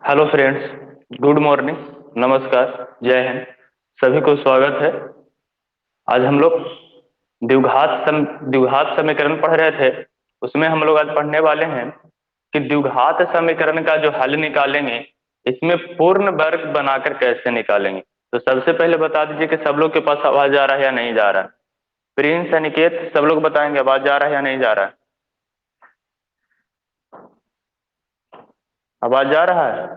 Hello friends, good morning, नमस्कार, जय हिंद। सभी को स्वागत है। आज हम लोग द्विघात समीकरण पढ़ रहे थे। उसमें हम लोग आज पढ़ने वाले हैं कि द्विघात समीकरण का जो हल निकालेंगे, इसमें पूर्ण वर्ग बनाकर कैसे निकालेंगे। तो सबसे पहले बता दीजिए कि सब लोग के पास आवाज आ रहा है या नहीं जा रहा है। प्रिंस, अनिकेत, सब लोग बताएंगे आवाज जा रहा है या नहीं जा रहा है। आवाज जा रहा है।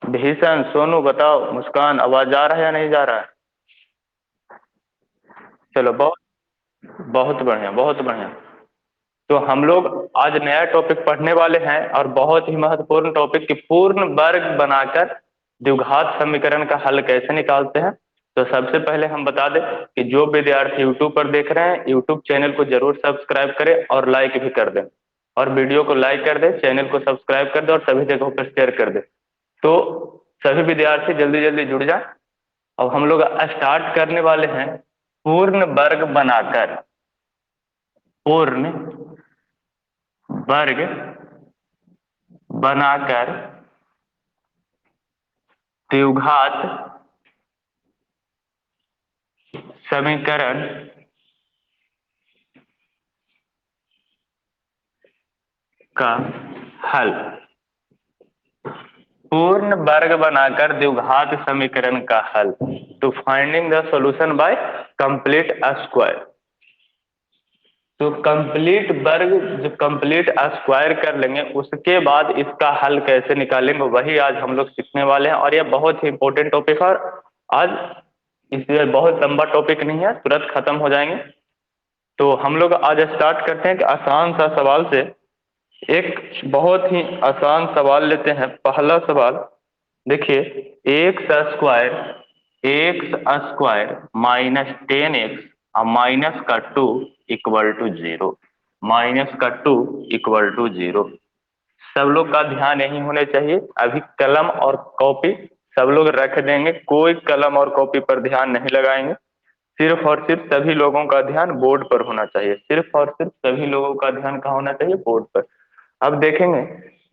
भीषण, सोनू बताओ, मुस्कान, आवाज जा रहा है या नहीं जा रहा है। चलो, बहुत बहुत बढ़िया, बहुत बढ़िया। तो हम लोग आज नया टॉपिक पढ़ने वाले हैं और बहुत ही महत्वपूर्ण टॉपिक कि पूर्ण वर्ग बनाकर द्विघात समीकरण का हल कैसे निकालते हैं। तो सबसे पहले हम बता दें कि जो विद्यार्थी यूट्यूब पर देख रहे हैं, यूट्यूब चैनल को जरूर सब्सक्राइब करें और लाइक भी कर दें। और वीडियो को लाइक कर दें, चैनल को सब्सक्राइब कर दें और सभी जगहों पर शेयर कर दें। तो सभी विद्यार्थी जल्दी जल्दी जुड़ जाएं। अब हम लोग स्टार्ट करने वाले हैं पूर्ण वर्ग बनाकर। पूर्ण वर्ग बनाकर द्विघात समीकरण का हल। पूर्ण वर्ग बनाकर द्विघात समीकरण का हल। To finding the solution by complete square. तो कंप्लीट वर्ग जब कंप्लीट स्क्वायर कर लेंगे, उसके बाद इसका हल कैसे निकालेंगे वही आज हम लोग सीखने वाले हैं। और यह बहुत ही इंपॉर्टेंट टॉपिक है। और आज इसलिए बहुत लंबा टॉपिक नहीं है, तुरंत खत्म हो जाएंगे। तो हम लोग आज स्टार्ट करते हैं कि आसान सा सवाल से। एक बहुत ही आसान सवाल लेते हैं। पहला सवाल देखिए, एक्स स्क्वायर -10x और माइनस का 2 इक्वल टू 0। -का 2 इक्वल टू 0। सब लोग का ध्यान यही होने चाहिए। अभी कलम और कॉपी सब लोग रख देंगे, कोई कलम और कॉपी पर ध्यान नहीं लगाएंगे। सिर्फ और सिर्फ सभी लोगों का ध्यान बोर्ड पर होना चाहिए। सिर्फ और सिर्फ सभी लोगों का ध्यान कहाँ होना चाहिए? बोर्ड पर। अब देखेंगे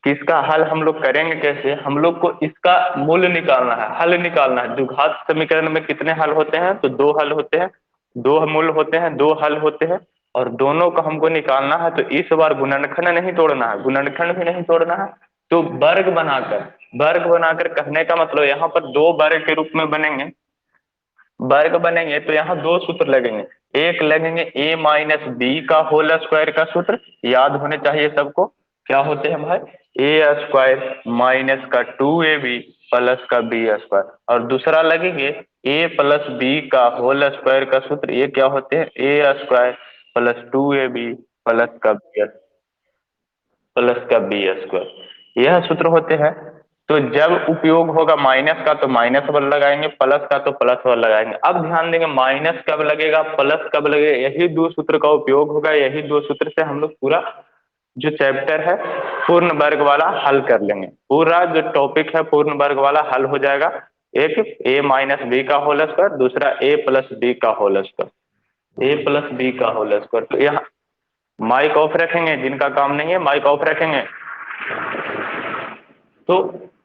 कि इसका हल हम लोग करेंगे कैसे। हम लोग को इसका मूल्य निकालना है, हल निकालना है। द्विघात समीकरण में कितने हल होते हैं? तो दो हल होते हैं, दो मूल होते हैं, दो हल होते हैं। और दोनों को हमको निकालना है। तो इस बार गुणनखंड नहीं तोड़ना है, गुणनखंड भी नहीं तोड़ना है। तो वर्ग बनाकर कहने का मतलब यहाँ पर दो वर्ग के रूप में बनेंगे। वर्ग बनेंगे तो यहाँ दो सूत्र लगेंगे। एक लगेंगे ए माइनस बी का होल स्क्वायर का सूत्र, याद होने चाहिए सबको। क्या होते हैं भाई? ए स्क्वायर माइनस का 2ab प्लस का बी स्क्वायर। और दूसरा लगेंगे ए प्लस बी का होल स्क्वायर का सूत्र। ये क्या होते हैं? ए स्क्वायर प्लस 2ab प्लस का बी स्क्वायर। यह सूत्र होते हैं। तो जब उपयोग होगा माइनस का तो माइनस वाला लगाएंगे, प्लस का तो प्लस वाला लगाएंगे। अब ध्यान देंगे माइनस कब लगेगा, प्लस कब लगेगा, यही दो सूत्र का उपयोग होगा। यही दो सूत्र से हम लोग पूरा जो चैप्टर है पूर्ण वर्ग वाला हल कर लेंगे। पूरा जो टॉपिक है पूर्ण वर्ग वाला हल हो जाएगा। एक ए माइनस बी का होल स्क्वायर, दूसरा ए प्लस बी का होल स्क्वायर। ए प्लस बी का होल स्क्वायर। तो यहाँ माइक ऑफ रखेंगे, जिनका काम नहीं है माइक ऑफ रखेंगे। तो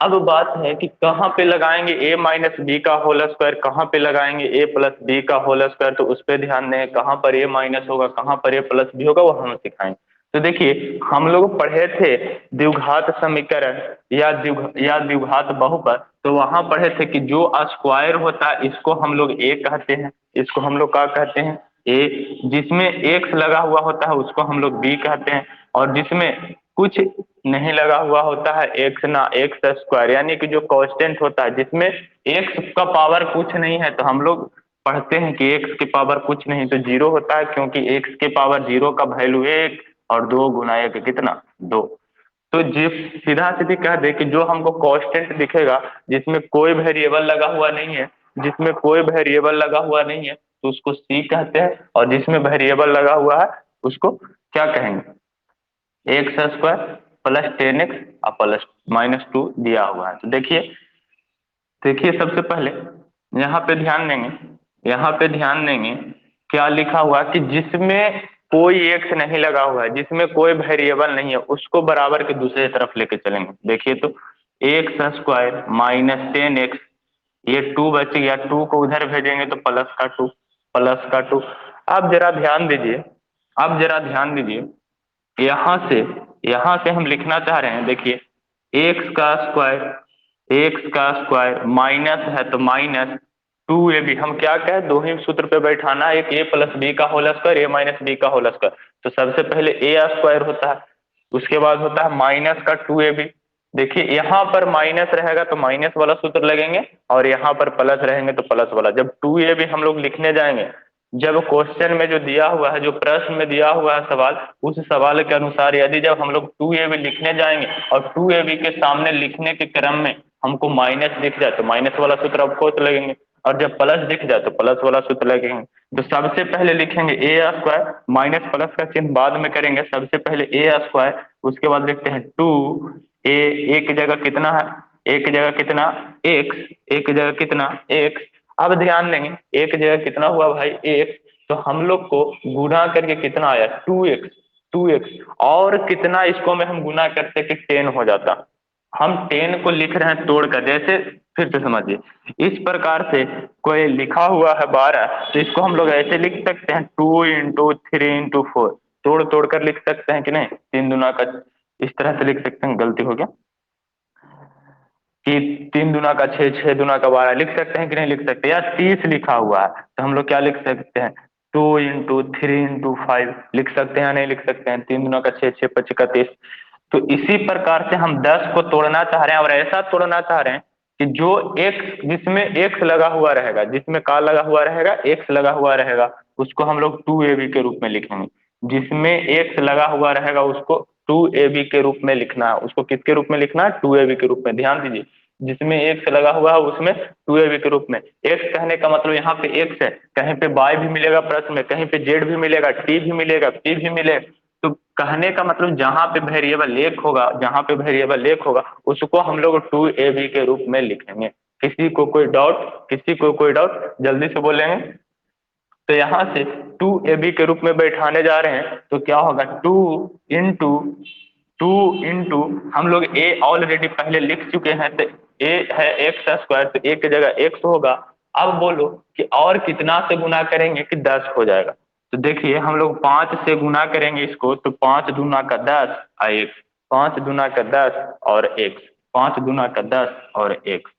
अब बात है कि कहाँ पे लगाएंगे ए माइनस बी का होल स्क्वायर, कहाँ पे लगाएंगे ए प्लस बी का होल स्क्वायर। तो उस पर ध्यान दें, कहाँ पर ए माइनस होगा, कहाँ पर ए प्लस बी होगा, वो हम सिखाएंगे। तो देखिए, हम लोग पढ़े थे द्विघात समीकरण या द्विघात बहुपद। तो वहां पढ़े थे कि जो स्क्वायर होता है इसको हम लोग ए कहते हैं, इसको हम लोग क्या कहते हैं? ए। जिसमें एक्स लगा हुआ होता है उसको हम लोग बी कहते हैं। और जिसमें कुछ नहीं लगा हुआ होता है, एक्स ना एक्स स्क्वायर, यानी कि जो कांस्टेंट होता है जिसमें एक्स का पावर कुछ नहीं है, तो हम लोग पढ़ते हैं कि एक्स की पावर कुछ नहीं तो जीरो होता है। क्योंकि एक्स के पावर जीरो का वैल्यू एक, और दो गुना एक कितना? दो। तो जी सीधा सीधी कह दे कि जो हमको कांस्टेंट दिखेगा, जिसमें कोई वेरिएबल लगा हुआ नहीं है, जिसमें कोई वेरिएबल लगा हुआ नहीं है तो उसको सी कहते हैं। और जिसमें वेरिएबल लगा हुआ है उसको क्या कहेंगे? एक्स स्क्वायर प्लस 10x और प्लस -2 दिया हुआ है। तो देखिए, देखिए सबसे पहले यहाँ पे ध्यान देंगे, यहाँ पे ध्यान देंगे क्या लिखा हुआ कि जिसमें कोई एक्स नहीं लगा हुआ है, जिसमें कोई वेरिएबल नहीं है, उसको बराबर के दूसरे तरफ लेके चलेंगे। देखिए तो एक्स स्क्वायर माइनस 10x, ये 2 बच गया, 2 को उधर भेजेंगे तो प्लस का 2, प्लस का 2। अब जरा ध्यान दीजिए, अब जरा ध्यान दीजिए, यहां से हम लिखना चाह रहे हैं, देखिए एक्स का स्क्वायर माइनस है तो माइनस 2ab, हम क्या कहें, दो ही सूत्र पे बैठाना है, एक ए प्लस बी का होल स्क्वायर, ए माइनस बी का होल स्क्वायर। तो सबसे पहले ए स्क्वायर होता है, उसके बाद होता है माइनस का 2ab। देखिए यहाँ पर माइनस रहेगा तो माइनस वाला सूत्र लगेंगे, और यहाँ पर प्लस रहेंगे तो प्लस वाला। जब 2ab हम लोग लिखने जाएंगे, जब क्वेश्चन में जो दिया हुआ है, जो प्रश्न में दिया हुआ है सवाल, उस सवाल के अनुसार यदि जब हम लोग 2ab लिखने जाएंगे और 2ab के सामने लिखने के क्रम में हमको माइनस दिख जाए तो माइनस वाला सूत्र ऑफकोर्स लगेंगे, और जब प्लस दिख जाए तो प्लस वाला सूत्र लगेंगे। तो सबसे पहले लिखेंगे ए स्क्वायर, माइनस प्लस का चिन्ह बाद में करेंगे, सबसे पहले ए स्क्वायर, उसके बाद लिखते हैं 2a, एक की जगह कितना है, एक की जगह कितना, एक्स, एक की जगह कितना, एक्स। अब ध्यान देंगे एक जगह कितना हुआ भाई, एक, तो हम लोग को गुणा करके कितना आया, 2x, 2x, और कितना इसको में हम गुना करते कि 10 हो जाता। हम 10 को लिख रहे हैं तोड़कर, जैसे फिर से समझिए, इस प्रकार से कोई लिखा हुआ है 12, तो इसको हम लोग ऐसे लिख सकते हैं 2 × 3 × 4, तोड़ तोड़ कर लिख सकते हैं कि नहीं, 3 दूना का, इस तरह से लिख सकते हैं, गलती हो गया कि 3 दूना का 6, 6 दूना का 12 लिख सकते हैं कि नहीं लिख सकते, या 30 लिखा हुआ है तो हम लोग क्या लिख सकते हैं, 2 × 3 × 5 लिख सकते हैं या नहीं लिख सकते हैं, 3 दूना का 6, 6 × 5 = 30। तो इसी प्रकार से हम 10 को तोड़ना चाह रहे हैं, और ऐसा तोड़ना चाह रहे हैं कि जो एक्स, जिसमें एक्स लगा हुआ रहेगा, जिसमें का लगा हुआ रहेगा, एक्स लगा हुआ रहेगा, उसको हम लोग 2ab के रूप में लिखेंगे। जिसमें एक्स लगा हुआ रहेगा उसको 2ab के रूप में लिखना है, उसको किसके रूप में लिखना है, 2ab के रूप में। ध्यान दीजिए, जिसमें एक्स लगा हुआ है उसमें 2ab के रूप में। एक्स कहने का मतलब यहाँ पे एक्स है, कहीं पे वाई भी मिलेगा प्रश्न में, कहीं पे जेड भी मिलेगा, टी भी मिलेगा, पी भी मिलेगा। तो कहने का मतलब जहां पे वेरिएबल एक होगा, जहां पे वेरिएबल एक होगा, उसको हम लोग 2ab के रूप में लिखेंगे। किसी को कोई डाउट, किसी को कोई डाउट, जल्दी से बोलेंगे। तो यहाँ से 2ab के रूप में बैठाने जा रहे हैं तो क्या होगा, इंटू टू इंटू हम लोग ए ऑलरेडी पहले लिख चुके हैं, तो ए है एक्स स्क्वायर, तो ए की जगह एक्स होगा। अब बोलो कि और कितना से गुना करेंगे कि 10 हो जाएगा। तो देखिए हम लोग 5 से गुना करेंगे इसको, तो 5 दूना का 10 और एक्स, 5 दूना का 10 और एक्स, 5 दूना का 10 और एक्स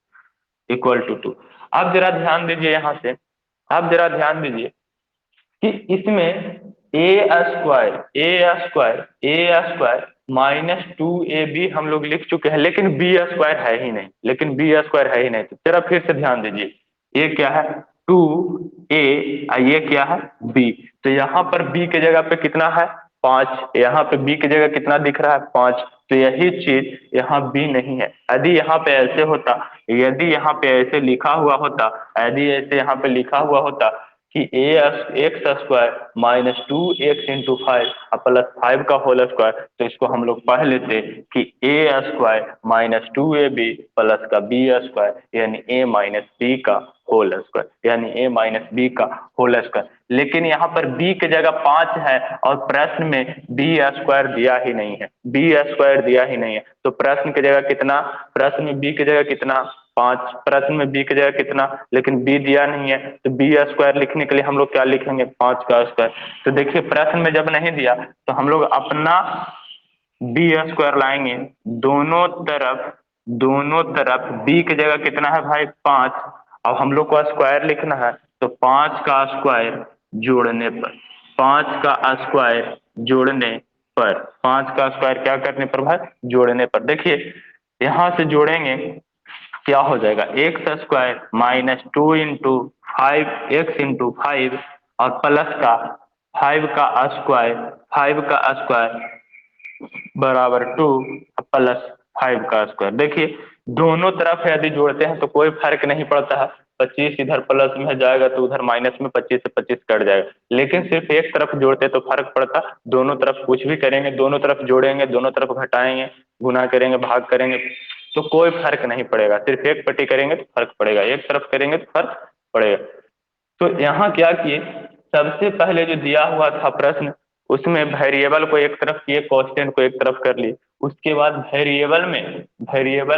इक्वल टू 2। अब जरा ध्यान दीजिए यहाँ से, अब जरा ध्यान दीजिए कि इसमें ए स्क्वायर -2ab हम लोग लिख चुके हैं, लेकिन बी स्क्वायर है ही नहीं, लेकिन बी स्क्वायर है ही नहीं। तो जरा फिर से ध्यान दीजिए, ये क्या है, 2a, ये क्या है, बी। तो यहाँ पर बी के जगह पे कितना है, 5, यहाँ पे बी की जगह कितना दिख रहा है, 5। तो यही चीज यहाँ बी नहीं है। यदि यहाँ पे ऐसे होता, यदि यहाँ पे ऐसे लिखा हुआ होता, यदि ऐसे यहाँ पे लिखा हुआ होता कि एक्स स्क्वायर -2x × 5 +5 का होल स्क्वायर, तो इसको हम लोग पढ़ लेते कि a² -2ab प्लस का b² यानी a-b का होल स्क्वायर, यानी a-b का होल स्क्वायर। लेकिन यहाँ पर b की जगह 5 है और प्रश्न में b² दिया ही नहीं है, b² दिया ही नहीं है। तो प्रश्न की जगह कितना, प्रश्न में b की जगह कितना, 5, प्रश्न में b की जगह कितना, लेकिन b दिया नहीं है, तो b² लिखने के लिए हम लोग क्या लिखेंगे, 5 का स्क्वायर। तो देखिए प्रश्न में जब नहीं दिया तो हम लोग अपना b² लाएंगे, दोनों तरफ, दोनों तरफ b की जगह कितना है भाई, 5। अब हम लोग को स्क्वायर लिखना है, तो 5 का स्क्वायर जोड़ने पर, 5 का स्क्वायर जोड़ने पर, 5 का स्क्वायर क्या करने पर भाई, जोड़ने पर। देखिए यहां से जोड़ेंगे, क्या हो जाएगा, x² -2 × 5x × 5 और प्लस का 5 का स्क्वायर, 5 का स्क्वायर बराबर 2 प्लस 5 का स्क्वायर। देखिए दोनों तरफ यदि जोड़ते हैं तो कोई फर्क नहीं पड़ता है, 25 इधर प्लस में जाएगा तो उधर माइनस में 25 से 25 कट जाएगा। लेकिन सिर्फ एक तरफ जोड़ते तो फर्क पड़ता, दोनों तरफ कुछ भी करेंगे, दोनों तरफ जोड़ेंगे, दोनों तरफ घटाएंगे, गुना करेंगे, भाग करेंगे, तो कोई फर्क नहीं पड़ेगा। सिर्फ एक पट्टी करेंगे तो फर्क पड़ेगा, एक तरफ करेंगे तो फर्क पड़ेगा। तो यहाँ क्या किए, सबसे पहले जो दिया हुआ था प्रश्न, उसमें वेरिएबल को एक तरफ किए, कांस्टेंट को एक तरफ कर लिए। उसके बाद वेरिएबल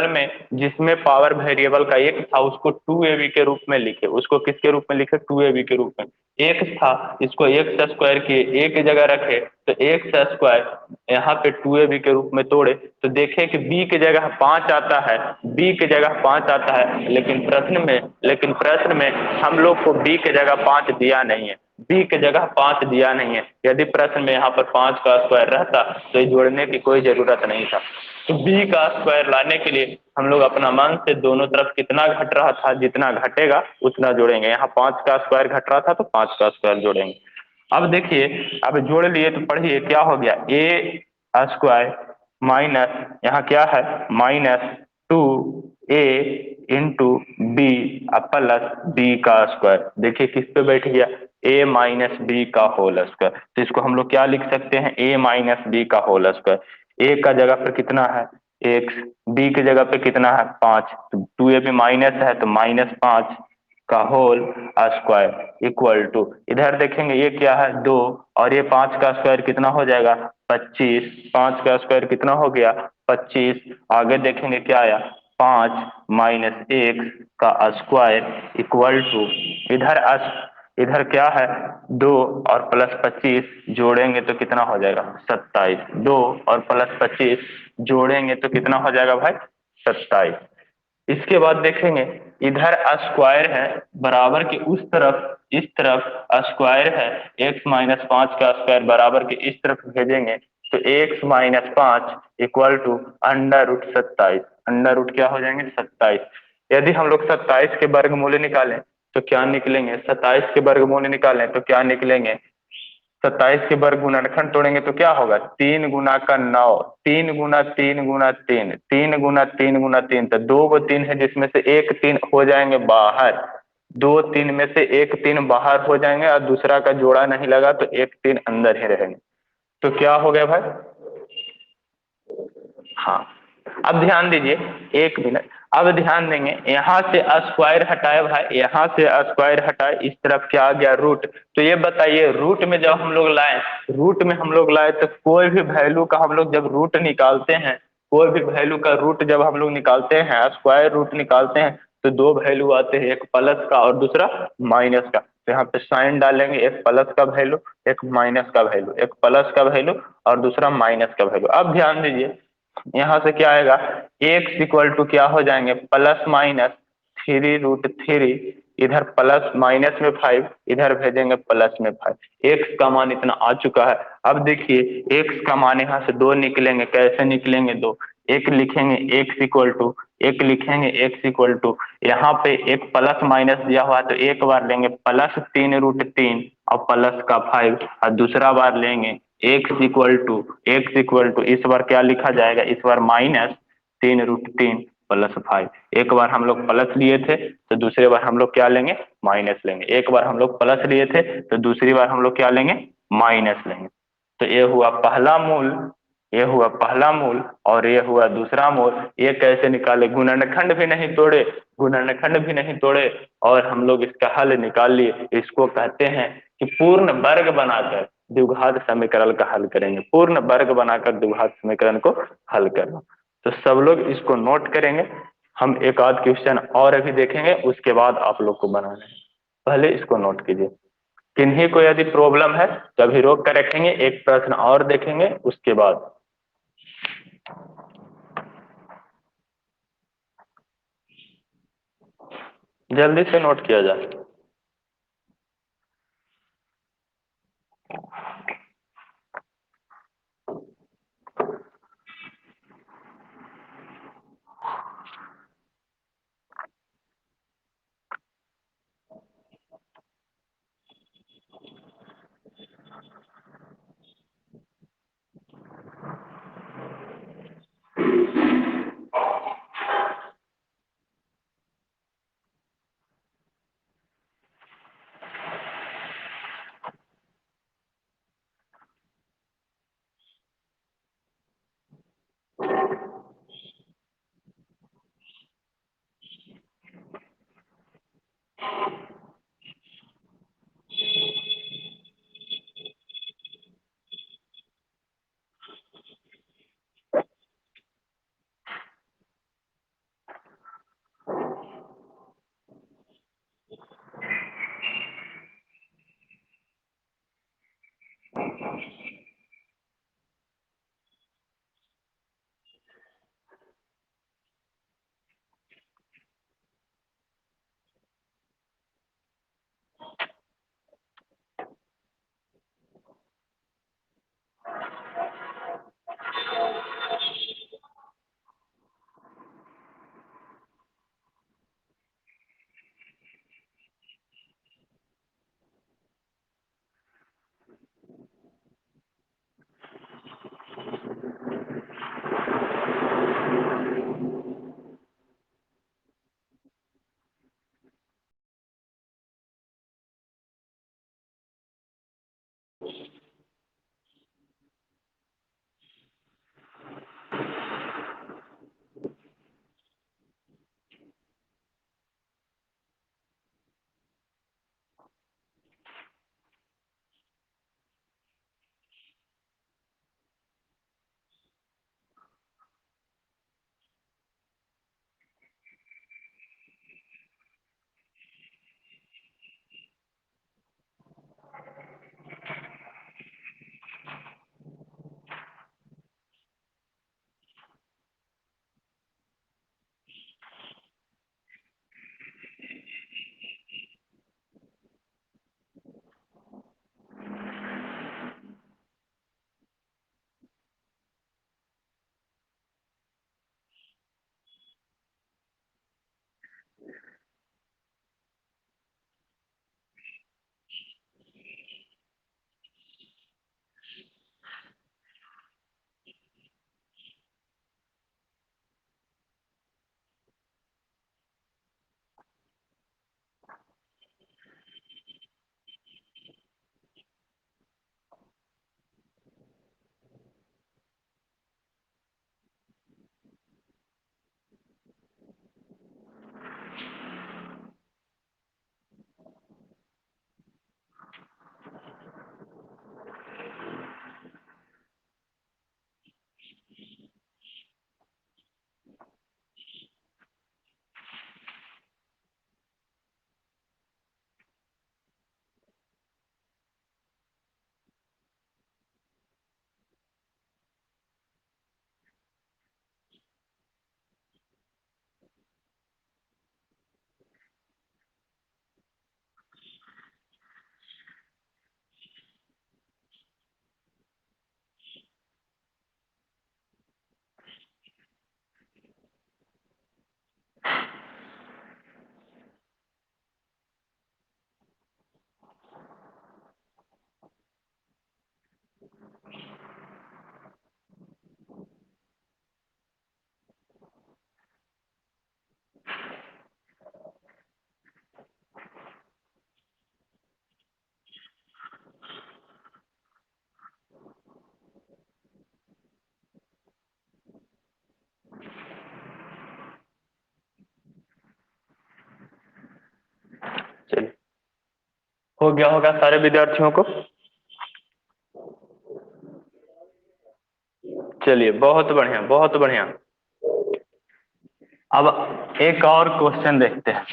में जिसमें पावर वेरिएबल का एक था उसको 2ab के रूप में लिखे। उसको किसके रूप में लिखे? 2ab के रूप में। एक्स था, इसको एक्स स्क्वायर किए, ए की जगह रखे, तो एक्स स्क्वायर यहाँ पे 2ab के रूप में तोड़े तो देखे कि बी की जगह 5 आता है, बी की जगह 5 आता है, लेकिन प्रश्न में हम लोग को बी की जगह 5 दिया नहीं है, बी की जगह 5 दिया नहीं है। यदि प्रश्न में यहाँ पर 5 का स्क्वायर रहता तो ये जोड़ने की कोई जरूरत नहीं था। तो बी का स्क्वायर लाने के लिए हम लोग अपना मन से दोनों तरफ कितना घट रहा था, जितना घटेगा उतना जोड़ेंगे। यहाँ 5 का स्क्वायर घट रहा था तो 5 का स्क्वायर जोड़ेंगे। अब देखिए, अब जोड़ लिए तो पढ़िए क्या हो गया, ए स्क्वायर माइनस यहाँ क्या है, -2a into B plus B का स्क्वायर। देखिए किस पे बैठ गया, a माइनस बी का होल स्क्वायर। तो इसको हम लोग क्या लिख सकते हैं, a माइनस बी का होल स्क्वायर। a का जगह पर कितना है एक्स, बी की जगह पे कितना है 5, तो 2ab माइनस है तो -5 का होल स्क्वायर इक्वल टू, इधर देखेंगे ये क्या है 2, और ये 5 का स्क्वायर कितना हो जाएगा 25, 5 का स्क्वायर कितना हो गया 25। आगे देखेंगे क्या आया 5 माइनस एक का स्क्वायर इक्वल टू, इधर इधर क्या है 2 और प्लस 25 जोड़ेंगे तो कितना हो जाएगा 27, 2 और प्लस 25 जोड़ेंगे तो कितना हो जाएगा भाई 27। इसके बाद देखेंगे इधर स्क्वायर है, बराबर के उस तरफ इस तरफ स्क्वायर है, x-5 का स्क्वायर बराबर के इस तरफ भेजेंगे तो x-5 equal to under root 27, under root क्या हो जाएंगे 27। यदि हम लोग 27 के वर्गमूल निकालें तो क्या निकलेंगे, 27 के वर्गमूल निकालें तो क्या निकलेंगे, 27 के वर्ग गुणनखंड तोड़ेंगे तो क्या होगा 3 गुना का 9, 3 गुना 3 गुना 3, 3 गुना 3 गुना 3, तो 2 गो 3 है जिसमें से एक 3 हो जाएंगे बाहर, 2 3 में से एक 3 बाहर हो जाएंगे और दूसरा का जोड़ा नहीं लगा तो एक 3 अंदर ही रहेंगे। तो क्या हो गया भाई, हाँ। अब ध्यान दीजिए, 1 मिनट, अब ध्यान देंगे यहाँ से स्क्वायर हटाए भाई, यहाँ से स्क्वायर हटाए, इस तरफ क्या आ गया रूट। तो ये बताइए रूट में जब हम लोग लाए, रूट में हम लोग लाए तो कोई भी वैल्यू का हम लोग जब रूट निकालते हैं, कोई भी वैल्यू का रूट जब हम लोग निकालते हैं, स्क्वायर रूट निकालते हैं, तो दो वैल्यू आते हैं, एक प्लस का और दूसरा माइनस का। तो यहाँ पे साइन डालेंगे, एक प्लस का वैल्यू एक माइनस का वैल्यू, एक प्लस का वैल्यू और दूसरा माइनस का वैल्यू। अब ध्यान दीजिए यहाँ से क्या आएगा, एक्स इक्वल टू क्या हो जाएंगे +-3√3, इधर प्लस माइनस में 5, इधर भेजेंगे प्लस में 5। एक्स का मान इतना आ चुका है। अब देखिए एक्स का मान यहाँ से 2 निकलेंगे, कैसे निकलेंगे 2, एक लिखेंगे एक्स इक्वल टू, एक लिखेंगे एक्स इक्वल टू, यहाँ पे एक प्लस माइनस दिया हुआ है तो एक बार लेंगे +3√3 और प्लस का 5, और दूसरा बार लेंगे एक्स इक्वल टू इस बार क्या लिखा जाएगा, इस बार -3√3 प्लस 5। एक बार हम लोग प्लस लिए थे तो दूसरी बार हम लोग क्या लेंगे माइनस लेंगे, एक बार हम लोग प्लस लिए थे तो दूसरी बार हम लोग क्या लेंगे माइनस लेंगे। तो ये हुआ पहला मूल, ये हुआ पहला मूल और ये हुआ दूसरा मूल। ये कैसे निकाले, गुणनखंड भी नहीं तोड़े, गुणनखंड भी नहीं तोड़े और हम लोग इसका हल निकाल लिए। इसको कहते हैं कि पूर्ण वर्ग बनाकर द्विघात समीकरण का हल करेंगे, पूर्ण वर्ग बनाकर द्विघात समीकरण को हल करना। तो सब लोग इसको नोट करेंगे, हम एक आध क्वेश्चन और अभी देखेंगे उसके बाद आप लोग को बनाना है, पहले इसको नोट कीजिए। किन्हीं को यदि प्रॉब्लम है तो अभी रोक कर रखेंगे, एक प्रश्न और देखेंगे उसके बाद। जल्दी से नोट किया जाए। हो गया होगा सारे विद्यार्थियों को। चलिए बहुत बढ़िया बहुत बढ़िया। अब एक और क्वेश्चन देखते हैं।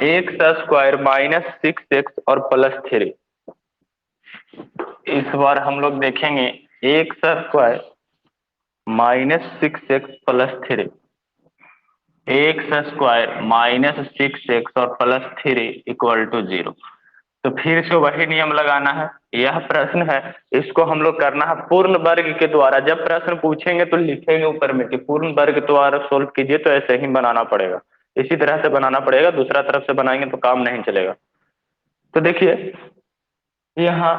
एक्स स्क्वायर माइनस 6x और +3। इस बार हम लोग देखेंगे x square -6x +3, x square -6x और +3 = 0। तो फिर से वही नियम लगाना है। यह प्रश्न है, इसको हम लोग करना है पूर्ण वर्ग के द्वारा। जब प्रश्न पूछेंगे तो लिखेंगे ऊपर में कि पूर्ण वर्ग द्वारा सोल्व कीजिए, तो ऐसे ही बनाना पड़ेगा, इसी तरह से बनाना पड़ेगा। दूसरा तरफ से बनाएंगे तो काम नहीं चलेगा। तो देखिए यहाँ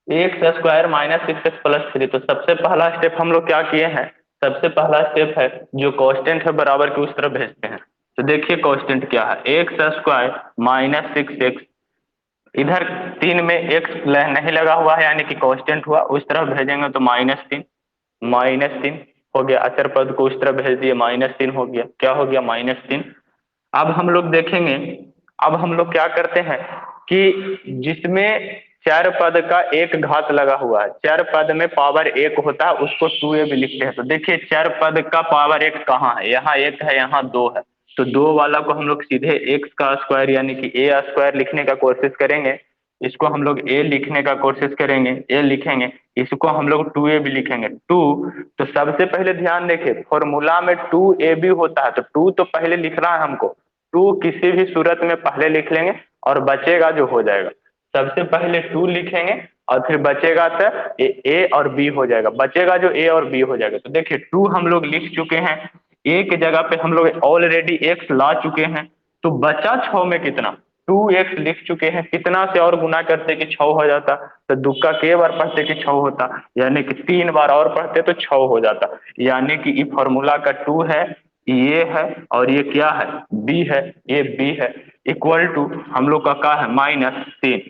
एक्स स्क्वायर -6x +3, तो सबसे पहला स्टेप हम लोग क्या किए हैं, सबसे पहला स्टेप है जो कांस्टेंट है बराबर के उस तरफ भेजते हैं। तो देखिए कांस्टेंट क्या है, एक्स स्क्वायर -6x, इधर 3 में एक्स नहीं लगा हुआ है यानी कि कांस्टेंट हुआ, उस तरफ भेजेंगे तो -3, -3 हो गया। अचर पद को उस तरफ भेज दिए, -3 हो गया। क्या हो गया, -3। अब हम लोग देखेंगे, अब हम लोग क्या करते हैं कि जिसमें चार पद का एक घात लगा हुआ है, चार पद में पावर एक होता है, उसको 2a भी लिखते हैं। तो देखिए चार पद का पावर एक कहाँ है, यहाँ एक है, यहाँ दो है। तो दो वाला को हम लोग सीधे एक्स का स्क्वायर यानी कि ए स्क्वायर लिखने का कोशिश करेंगे। इसको हम लोग ए लिखने का कोशिश करेंगे, ए लिखेंगे। इसको हम लोग 2a भी लिखेंगे, टू। तो सबसे पहले ध्यान देखिए फॉर्मूला में 2a भी होता है, तो टू तो पहले लिखना है हमको। टू किसी भी सूरत में पहले लिख लेंगे और बचेगा जो हो जाएगा। सबसे पहले टू लिखेंगे और फिर बचेगा तो ए और बी हो जाएगा, बचेगा जो ए और बी हो जाएगा। तो देखिए टू हम लोग लिख चुके हैं, ए की जगह पे हम लोग ऑलरेडी एक्स ला चुके हैं। तो बचा 6 में कितना, 2x लिख चुके हैं। कितना से और गुना करते कि 6 हो जाता, तो दुक्का के बार पढ़ते कि 6 होता, यानी कि 3 बार और पढ़ते तो 6 हो जाता। यानी कि ये फॉर्मूला का 2 है, ये है और ये क्या है, बी है, ये बी है। इक्वल टू हम लोग का है -3।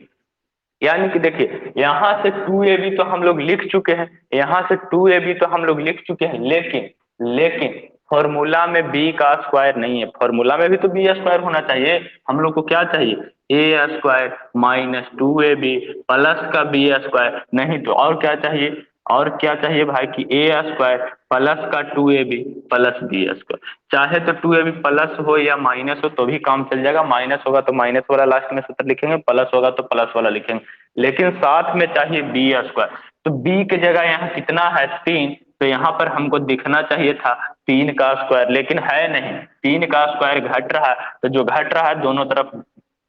यानी कि देखिए यहाँ से 2ab तो हम लोग लिख चुके हैं, यहाँ से 2ab तो हम लोग लिख चुके हैं, लेकिन लेकिन फॉर्मूला में b का स्क्वायर नहीं है। फॉर्मूला में भी तो b स्क्वायर होना चाहिए। हम लोग को क्या चाहिए, a स्क्वायर -2ab प्लस का b स्क्वायर, नहीं तो और क्या चाहिए, और क्या चाहिए भाई कि a स्क्वायर प्लस का 2ab प्लस b स्क्वायर। चाहे तो 2ab प्लस हो या माइनस हो तो भी काम चल जाएगा, माइनस होगा तो माइनस वाला लास्ट में सूत्र लिखेंगे, प्लस होगा तो प्लस वाला लिखेंगे, लेकिन साथ में चाहिए बी स्क्वायर। तो बी की जगह यहाँ कितना है, 3। तो यहाँ पर हमको दिखना चाहिए था 3 का स्क्वायर, लेकिन है नहीं, 3 का स्क्वायर घट रहा है। तो जो घट रहा है दोनों तरफ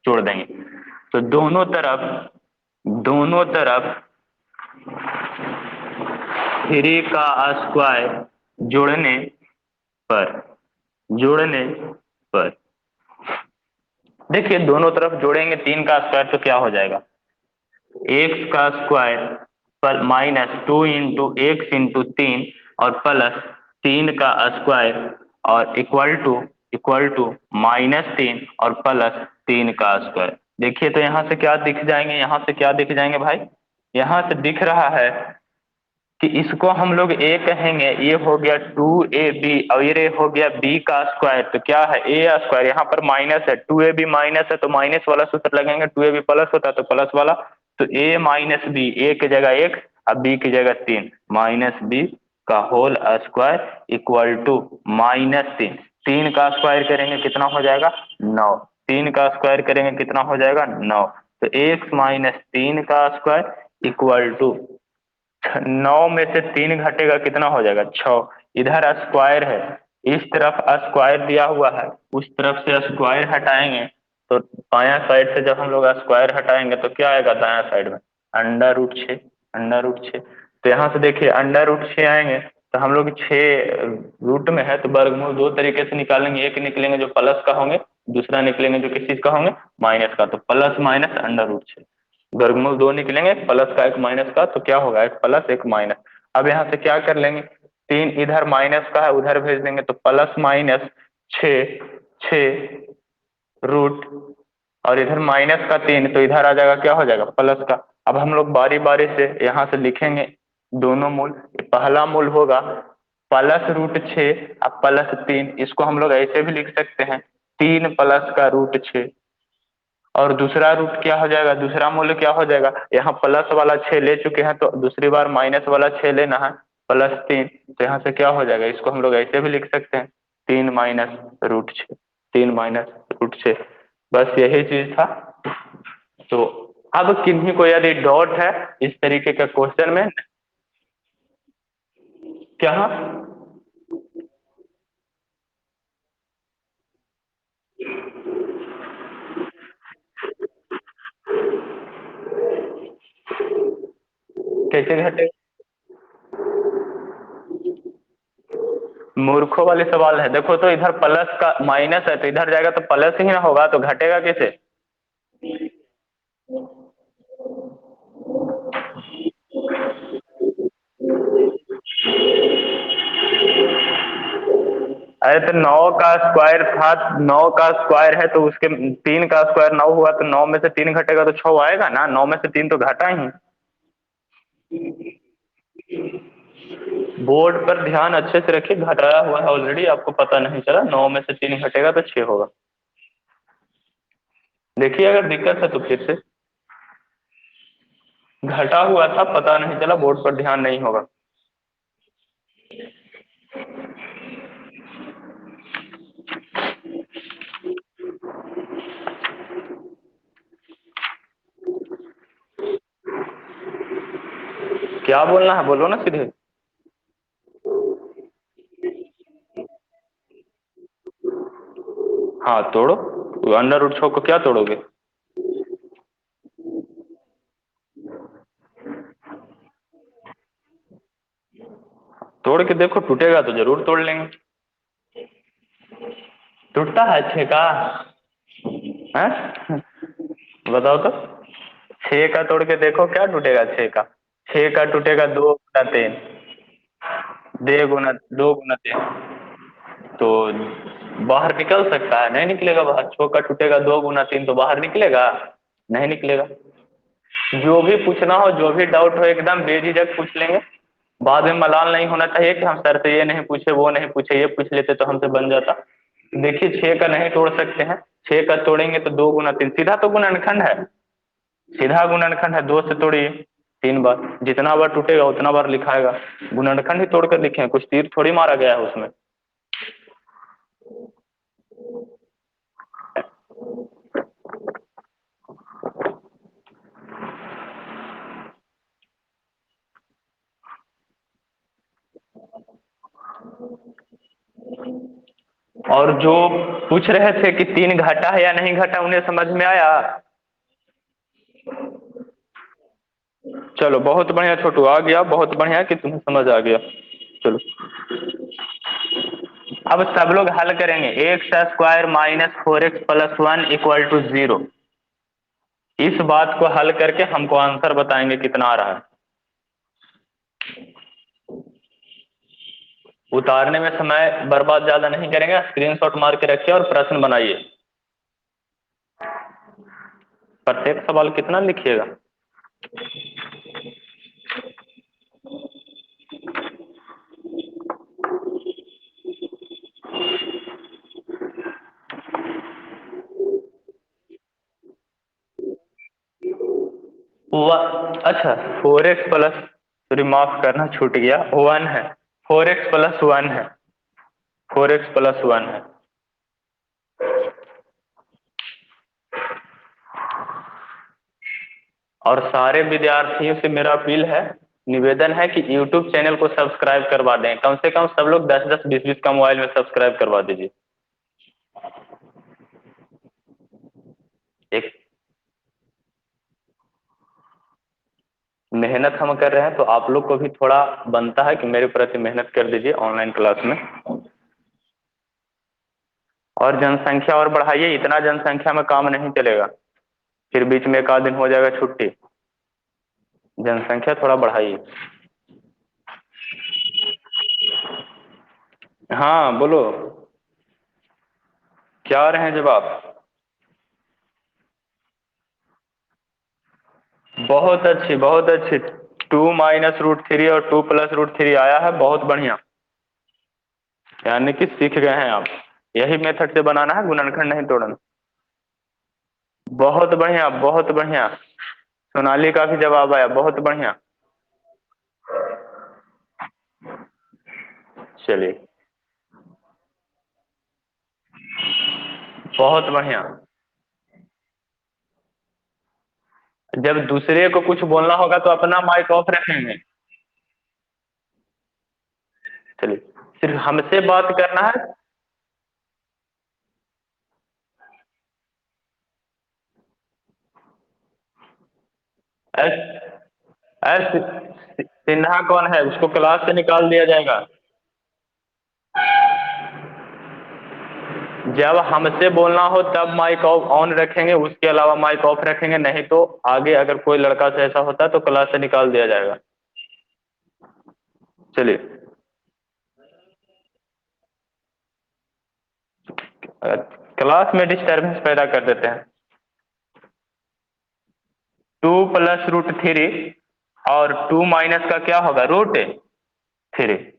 जोड़ देंगे। तो दोनों तरफ 3 का स्क्वायर जोड़ने पर जोड़ने पर देखिए दोनों तरफ जोड़ेंगे 3 का स्क्वायर तो क्या हो जाएगा, एक्स का स्क्वायर पर -2 × x × 3 और प्लस 3 का स्क्वायर और इक्वल टू -3 और प्लस 3 का स्क्वायर। देखिए तो यहाँ से क्या दिख जाएंगे, यहाँ से क्या दिख जाएंगे भाई, यहाँ से दिख रहा है कि इसको हम लोग ए कहेंगे, ये हो गया 2ab और ये हो गया b का स्क्वायर। तो क्या है a स्क्वायर, यहाँ पर माइनस है, 2ab माइनस है तो माइनस वाला सूत्र लगेंगे, 2ab प्लस होता है तो प्लस वाला। तो a माइनस बी, ए की जगह एक और बी की जगह 3, -b का होल स्क्वायर इक्वल टू -3। 3 का स्क्वायर करेंगे कितना हो जाएगा, 9। 3 का स्क्वायर करेंगे कितना हो जाएगा, 9। तो x -3 का स्क्वायर इक्वल टू 9 में से 3 घटेगा कितना हो जाएगा, 6। इधर स्क्वायर है, इस तरफ स्क्वायर दिया हुआ है, उस तरफ से स्क्वायर हटाएंगे तो बायां साइड से जब हम लोग स्क्वायर हटाएंगे तो क्या आएगा दायां साइड में, √6, √6। तो यहाँ से देखिए √6 आएंगे तो हम लोग 6 रूट में है तो वर्गमूल दो तरीके से निकालेंगे, एक निकलेंगे जो प्लस का होंगे, दूसरा निकलेंगे जो किस चीज का होंगे, माइनस का। तो प्लस माइनस √6, वर्गमूल दो निकलेंगे, प्लस का एक माइनस का, तो क्या होगा, एक प्लस एक माइनस। अब यहाँ से क्या कर लेंगे, 3 इधर माइनस का है उधर भेज देंगे तो प्लस माइनस 6, 6 √ और इधर -3, तो इधर आ जाएगा, क्या हो जाएगा, प्लस का। अब हम लोग बारी बारी से यहाँ से लिखेंगे दोनों मूल। पहला मूल होगा +√6 अब +3, इसको हम लोग ऐसे भी लिख सकते हैं 3 प्लस का √6। और दूसरा रूट क्या हो जाएगा, दूसरा मूल्य क्या हो जाएगा, यहाँ प्लस वाला 6 ले चुके हैं तो दूसरी बार माइनस वाला 6 लेना है, +3। तो यहाँ से क्या हो जाएगा, इसको हम लोग ऐसे भी लिख सकते हैं 3 - √6, 3 - √6। बस यही चीज था। तो अब किन्हीं को यदि डाउट है इस तरीके का क्वेश्चन में, क्या कैसे घटे, मूर्खों वाले सवाल है। देखो तो इधर प्लस का माइनस है तो इधर जाएगा तो प्लस ही ना होगा, तो घटेगा कैसे। अरे तो 9 का स्क्वायर था, 9 का स्क्वायर है तो उसके 3 का स्क्वायर 9 हुआ, तो 9 में से 3 घटेगा तो 6 आएगा ना, 9 में से 3 तो घटा ही। बोर्ड पर ध्यान अच्छे से रखिए, घटाया हुआ है ऑलरेडी, आपको पता नहीं चला, 9 में से 3 घटेगा तो 6 होगा। देखिए अगर दिक्कत है तो फिर से, घटा हुआ था पता नहीं चला, बोर्ड पर ध्यान नहीं होगा। क्या बोलना है बोलो ना सीधे। हाँ तोड़ो, √6 को क्या तोड़ोगे। तोड़ के देखो, टूटेगा तो जरूर तोड़ लेंगे। टूटता है 6 का, है बताओ तो। 6 का तोड़ के देखो क्या टूटेगा, 6 का, 6 का टूटेगा 2 × 3, दे गुना 2 × 3, तो बाहर निकल सकता है, नहीं निकलेगा बाहर। 6 का टूटेगा 2 × 3 तो बाहर निकलेगा, नहीं निकलेगा। जो भी पूछना हो, जो भी डाउट हो, एकदम बेझिझक पूछ लेंगे। बाद में मलाल नहीं होना चाहिए कि हम सर से ये नहीं पूछे वो नहीं पूछे, ये पूछ लेते तो हमसे बन जाता। देखिए 6 का नहीं तोड़ सकते हैं, 6 का तोड़ेंगे तो 2 × 3, सीधा तो गुणनखंड है, सीधा गुणनखंड है, 2 से तोड़िए 3 बार, जितना बार टूटेगा उतना बार लिखाएगा। गुणनखंड ही तोड़ कर लिखे, कुछ तीर थोड़ी मारा गया है उसमें। और जो पूछ रहे थे कि 3 घटा है या नहीं घटा, उन्हें समझ में आया। चलो बहुत बढ़िया छोटू, आ गया, बहुत बढ़िया कि तुम्हें समझ आ गया। चलो अब सब लोग हल करेंगे। x² - 4x + 1 = 0। इस बात को हल करके हमको आंसर बताएंगे कितना आ रहा है। उतारने में समय बर्बाद ज्यादा नहीं करेंगे, स्क्रीनशॉट मार के रखिए और प्रश्न बनाइए। प्रत्येक सवाल कितना लिखिएगा। अच्छा 4x प्लस, सॉरी माफ करना छूट गया, 1 है, 4x + 1 है, 4x + 1 है। और सारे विद्यार्थियों से मेरा अपील है, निवेदन है कि यूट्यूब चैनल को सब्सक्राइब करवा दें, कम से कम सब लोग 10-10, 20-20 का मोबाइल में सब्सक्राइब करवा दीजिए। एक मेहनत हम कर रहे हैं तो आप लोग को भी थोड़ा बनता है कि मेरे प्रति मेहनत कर दीजिए ऑनलाइन क्लास में। और जनसंख्या और बढ़ाइए, इतना जनसंख्या में काम नहीं चलेगा, फिर बीच में एक आध दिन हो जाएगा छुट्टी। जनसंख्या थोड़ा बढ़ाइए। हाँ बोलो, क्या आ रहे हैं जवाब। बहुत अच्छी, बहुत अच्छी। 2 - √3 और 2 + √3 आया है, बहुत बढ़िया। यानी कि सीख गए हैं आप। यही मेथड से बनाना है, गुणनखंड नहीं तोड़ना। बहुत बढ़िया, बहुत बढ़िया। सोनाली का भी जवाब आया, बहुत बढ़िया। चलिए, बहुत बढ़िया। जब दूसरे को कुछ बोलना होगा तो अपना माइक ऑफ रखेंगे। चलिए, सिर्फ हमसे बात करना है। एस एस सिन्हा कौन है, उसको क्लास से निकाल दिया जाएगा। जब हमसे बोलना हो तब माइक ऑफ ऑन रखेंगे, उसके अलावा माइक ऑफ रखेंगे, नहीं तो आगे अगर कोई लड़का से ऐसा होता है तो क्लास से निकाल दिया जाएगा। चलिए, क्लास में डिस्टरबेंस पैदा कर देते हैं। 2 + √3 और 2 माइनस का क्या होगा, √3।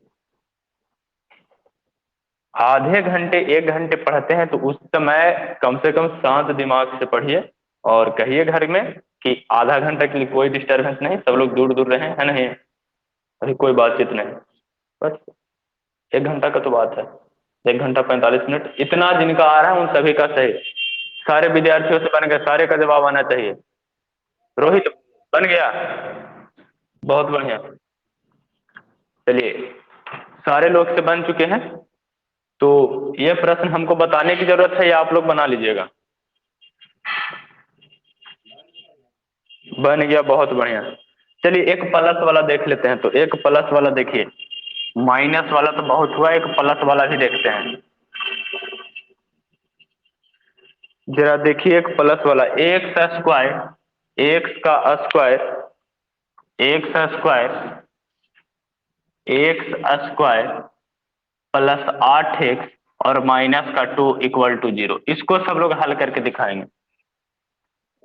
आधे घंटे 1 घंटे पढ़ते हैं तो उस समय कम से कम शांत दिमाग से पढ़िए, और कहिए घर में कि आधा घंटा के लिए कोई डिस्टरबेंस नहीं, सब लोग दूर दूर रहे, है नहीं, अभी कोई बातचीत नहीं। बस 1 घंटा का तो बात है। 1 घंटा 45 मिनट, इतना जिनका आ रहा है उन सभी का सही। सारे विद्यार्थियों से बन गया, सारे का जवाब आना चाहिए। रोहित, बन गया, बहुत बढ़िया। चलिए, सारे लोग से बन चुके हैं, तो ये प्रश्न हमको बताने की जरूरत है या आप लोग बना लीजिएगा। बन गया, बहुत बढ़िया। चलिए, एक प्लस वाला देख लेते हैं, तो एक प्लस वाला देखिए। माइनस वाला तो बहुत हुआ, एक प्लस वाला भी देखते हैं। जरा देखिए, एक प्लस वाला, एक्स का स्क्वायर, एक्स स्क्वायर +8x और -2 = 0, इसको सब लोग हल करके दिखाएंगे।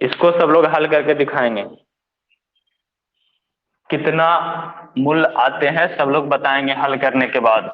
इसको सब लोग हल करके दिखाएंगे। कितना मूल आते हैं सब लोग बताएंगे हल करने के बाद।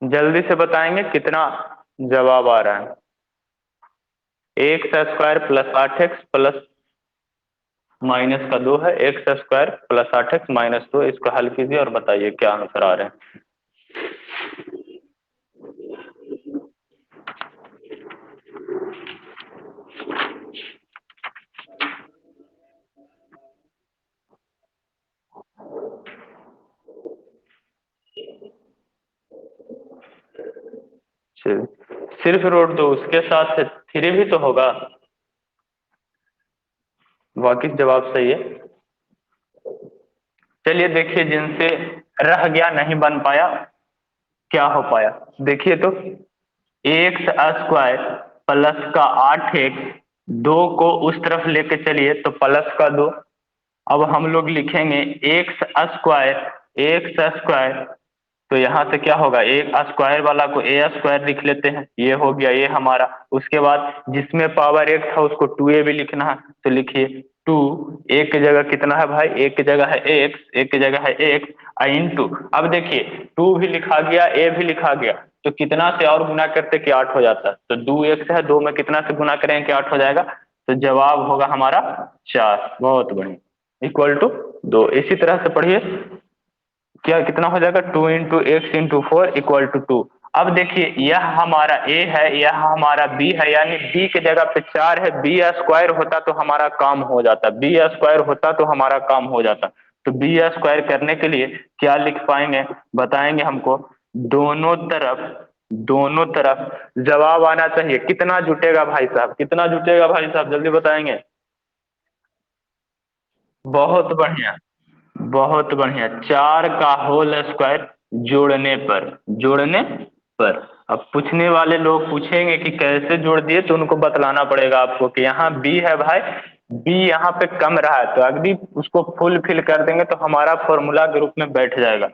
जल्दी से बताएंगे कितना जवाब आ रहा है। एक्स स्क्वायर +8x प्लस -2 है, एक्स स्क्वायर +8x -2, इसको हल कीजिए और बताइए क्या आंसर आ रहे हैं। सिर्फ रोड दो, उसके साथ 3 भी तो होगा। वाकिफ जवाब सही है। चलिए देखिए, जिनसे रह गया, नहीं बन पाया, क्या हो पाया, देखिए तो। एक्स स्क्वायर +8x, 2 को उस तरफ लेके चलिए तो +2। अब हम लोग लिखेंगे एक्स स्क्वायर, तो यहाँ से क्या होगा, एक स्क्वायर वाला को a² लिख लेते हैं, ये हो गया ये हमारा। उसके बाद जिसमें पावर 1 था उसको 2a भी लिखना है, तो लिखिए 2। एक की जगह कितना है भाई, एक की जगह है x, एक की जगह है x इंटू। अब देखिए, 2 भी लिखा गया, a भी लिखा गया, तो कितना से और गुना करते कि 8 हो जाता, तो 2x है, 2 में कितना से गुना करेंगे कि 8 हो जाएगा, तो जवाब होगा हमारा 4। बहुत बढ़िया, =2। इसी तरह से पढ़िए, क्या कितना हो जाएगा, 2 × x × 4 = 2। अब देखिए, यह हमारा a है, यह हमारा b है, यानी b की जगह पे 4 है, b² होता तो हमारा काम हो जाता, b² होता तो हमारा काम हो जाता। तो b² करने के लिए क्या लिख पाएंगे, बताएंगे हमको। दोनों तरफ, दोनों तरफ जवाब आना चाहिए। कितना जुटेगा भाई साहब, कितना जुटेगा भाई साहब, जल्दी बताएंगे। बहुत बढ़िया, बहुत बढ़िया। 4 का होल स्क्वायर जोड़ने पर, जोड़ने पर। अब पूछने वाले लोग पूछेंगे कि कैसे जोड़ दिए, तो उनको बतलाना पड़ेगा आपको कि यहाँ बी है भाई, बी यहाँ पे कम रहा है, तो अगली उसको फुल फिल कर देंगे तो हमारा फॉर्मूला के रूप में बैठ जाएगा।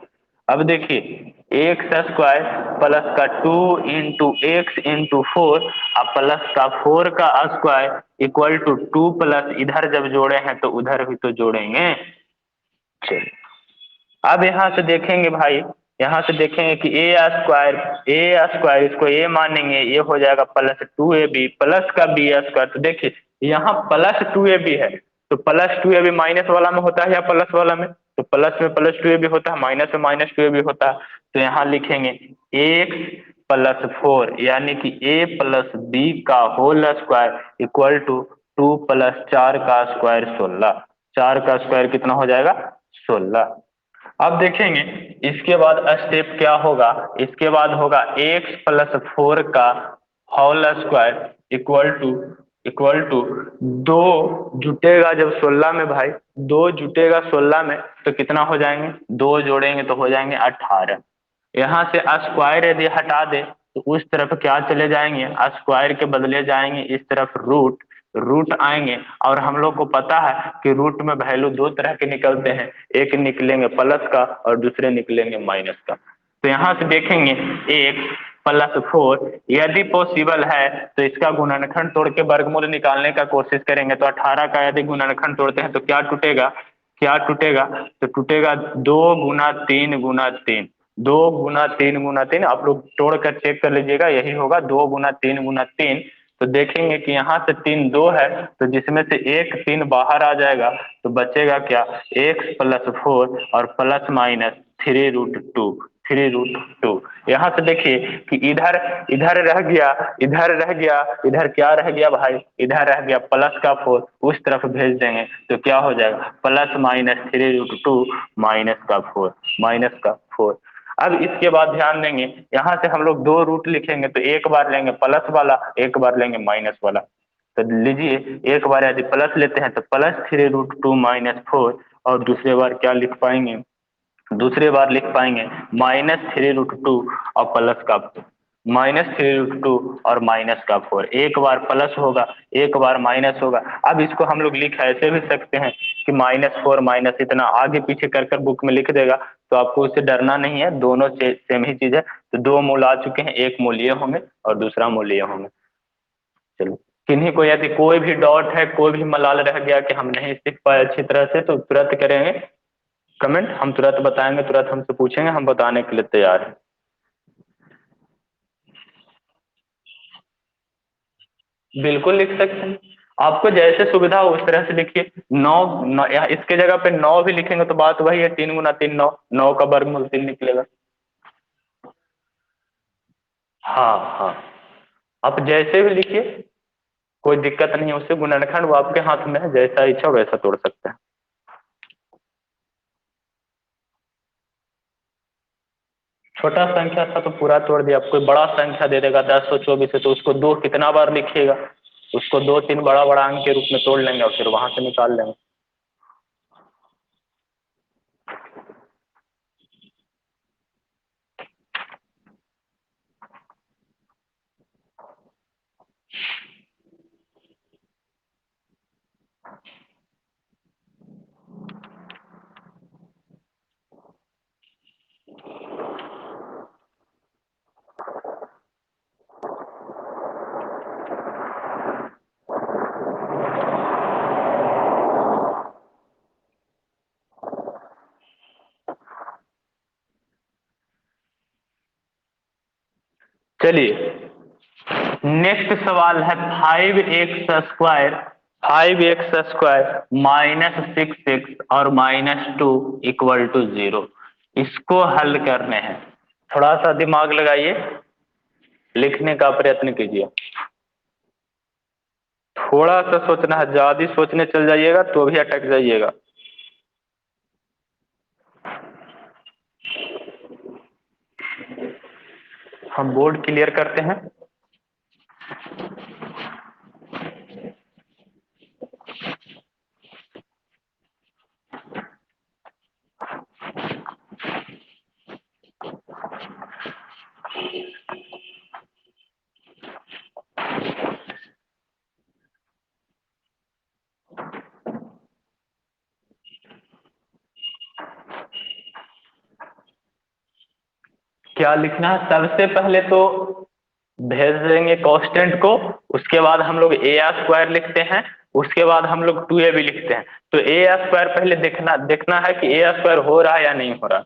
अब देखिए, एक्स स्क्वायर प्लस का 2 इंटू एक्स इंटू 4, अब प्लस का 4 का स्क्वायर इक्वल टू 2 प्लस इधर जब जोड़े हैं तो उधर भी तो जोड़ेंगे। चलिए, अब यहाँ से देखेंगे भाई, यहाँ से देखेंगे कि ए स्क्वायर इसको ए मानेंगे, ये हो जाएगा +2ab प्लस का बी स्क्वायर। तो देखिए, यहाँ +2ab है, तो +2ab माइनस वाला में होता है या प्लस वाला में, तो प्लस में +2ab होता है, माइनस में -2ab होता है। तो यहाँ लिखेंगे x+4 यानी कि a+b का होल स्क्वायर इक्वल टू 2 + 4 का स्क्वायर 16। 4 का स्क्वायर कितना हो जाएगा? 16। अब देखेंगे इसके बाद स्टेप क्या होगा। इसके बाद होगा x+4 का होल स्क्वायर इक्वल टू 2 जुटेगा जब 16 में भाई, 2 जुटेगा 16 में तो कितना हो जाएंगे, 2 जोड़ेंगे तो हो जाएंगे 18। यहाँ से स्क्वायर यदि हटा दे तो उस तरफ क्या चले जाएंगे, स्क्वायर के बदले जाएंगे इस तरफ रूट, रूट आएंगे। और हम लोग को पता है कि रूट में वैल्यू दो तरह के निकलते हैं, एक निकलेंगे प्लस का और दूसरे निकलेंगे माइनस का। तो यहाँ से देखेंगे x+4, यदि पॉसिबल है तो इसका गुणनखंड तोड़ के वर्गमूल निकालने का कोशिश करेंगे। तो 18 का यदि गुणनखंड तोड़ते हैं तो क्या टूटेगा, क्या टूटेगा, तो टूटेगा 2 × 3 × 3, 2 × 3 × 3। आप लोग तोड़ कर चेक कर लीजिएगा, यही होगा 2 × 3 × 3। तो देखेंगे कि यहाँ से 3 2 है, तो जिसमें से एक 3 बाहर आ जाएगा, तो बचेगा क्या, x+4 और प्लस माइनस 3√2, 3√2। यहाँ से देखिए कि इधर इधर रह गया, इधर रह गया, इधर क्या रह गया भाई, इधर रह गया प्लस का 4, उस तरफ भेज देंगे तो क्या हो जाएगा, +-3√2 -का 4, -का 4। अब इसके बाद ध्यान देंगे, यहाँ से हम लोग दो रूट लिखेंगे तो एक बार लेंगे प्लस वाला, एक बार लेंगे माइनस वाला। तो लीजिए, एक बार यदि प्लस लेते हैं तो +3√2 -4, और दूसरे बार क्या लिख पाएंगे, दूसरे बार लिख पाएंगे -3√2 और प्लस का, -3√2 और -का 4। एक बार प्लस होगा, एक बार माइनस होगा। अब इसको हम लोग लिख ऐसे भी सकते हैं कि -4 माइनस इतना आगे पीछे कर कर बुक में लिख देगा, तो आपको उससे डरना नहीं है, दोनों सेम ही चीज है। तो दो मूल आ चुके हैं, एक मूल ये होंगे और दूसरा मूल ये होंगे। चलो, किन्हीं को यदि कोई भी डाउट है, कोई भी मलाल रह गया कि हम नहीं सीख पाए अच्छी तरह से, तो तुरंत करेंगे कमेंट, हम तुरंत बताएंगे, तुरंत हमसे पूछेंगे, हम बताने के लिए तैयार हैं। बिल्कुल लिख सकते हैं, आपको जैसे सुविधा हो उस तरह से लिखिए। इसके जगह पे 9 भी लिखेंगे तो बात वही है, 3 × 3 9, 9 का वर्गमूल 3 निकलेगा। हाँ हाँ, आप जैसे भी लिखिए, कोई दिक्कत नहीं है उससे। गुणनखंड वो आपके हाथ में है, जैसा इच्छा वैसा तोड़ सकते हैं। छोटा संख्या था तो पूरा तोड़ दिया, आप कोई बड़ा संख्या दे देगा 1024 है तो उसको दो कितना बार लिखिएगा, उसको दो तीन बड़ा बड़ा अंक के रूप में तोड़ लेंगे और फिर वहां से निकाल लेंगे। चलिए, नेक्स्ट सवाल है 5x² 5x² -6x और -2 = 0। इसको हल करने हैं, थोड़ा सा दिमाग लगाइए, लिखने का प्रयत्न कीजिए। थोड़ा सा सोचना है, ज्यादा सोचने चल जाइएगा तो भी अटक जाइएगा। हम बोर्ड क्लियर करते हैं। क्या लिखना है? सबसे पहले तो भेज देंगे कांस्टेंट को, उसके बाद हम लोग ए स्क्वायर लिखते हैं, उसके बाद हम लोग 2a भी लिखते हैं। तो ए स्क्वायर पहले देखना है कि ए स्क्वायर हो रहा है या नहीं हो रहा।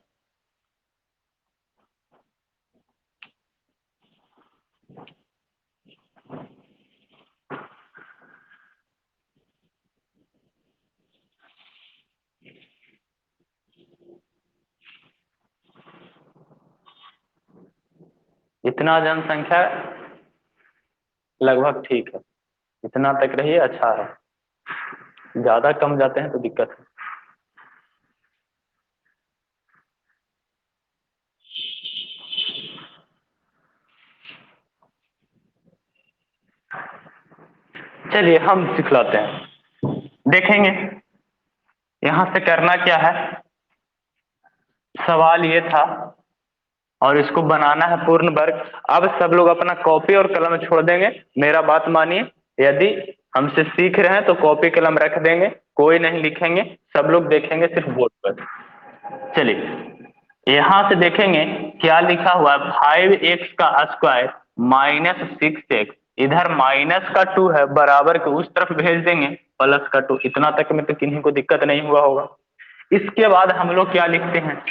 इतना जनसंख्या लगभग ठीक है, इतना तक रहिए अच्छा है, ज्यादा कम जाते हैं तो दिक्कत है। चलिए हम सिखलाते हैं, देखेंगे यहां से करना क्या है। सवाल ये था और इसको बनाना है पूर्ण वर्ग। अब सब लोग अपना कॉपी और कलम छोड़ देंगे, मेरा बात मानिए। यदि हमसे सीख रहे हैं तो कॉपी कलम रख देंगे, कोई नहीं लिखेंगे, सब लोग देखेंगे सिर्फ बोर्ड पर। चलिए यहां से देखेंगे क्या लिखा हुआ है, 5x का स्क्वायर माइनस 6x, इधर माइनस का 2 है, बराबर के उस तरफ भेज देंगे प्लस का 2। इतना तक में तो किन्हीं को दिक्कत नहीं हुआ होगा। इसके बाद हम लोग क्या लिखते हैं,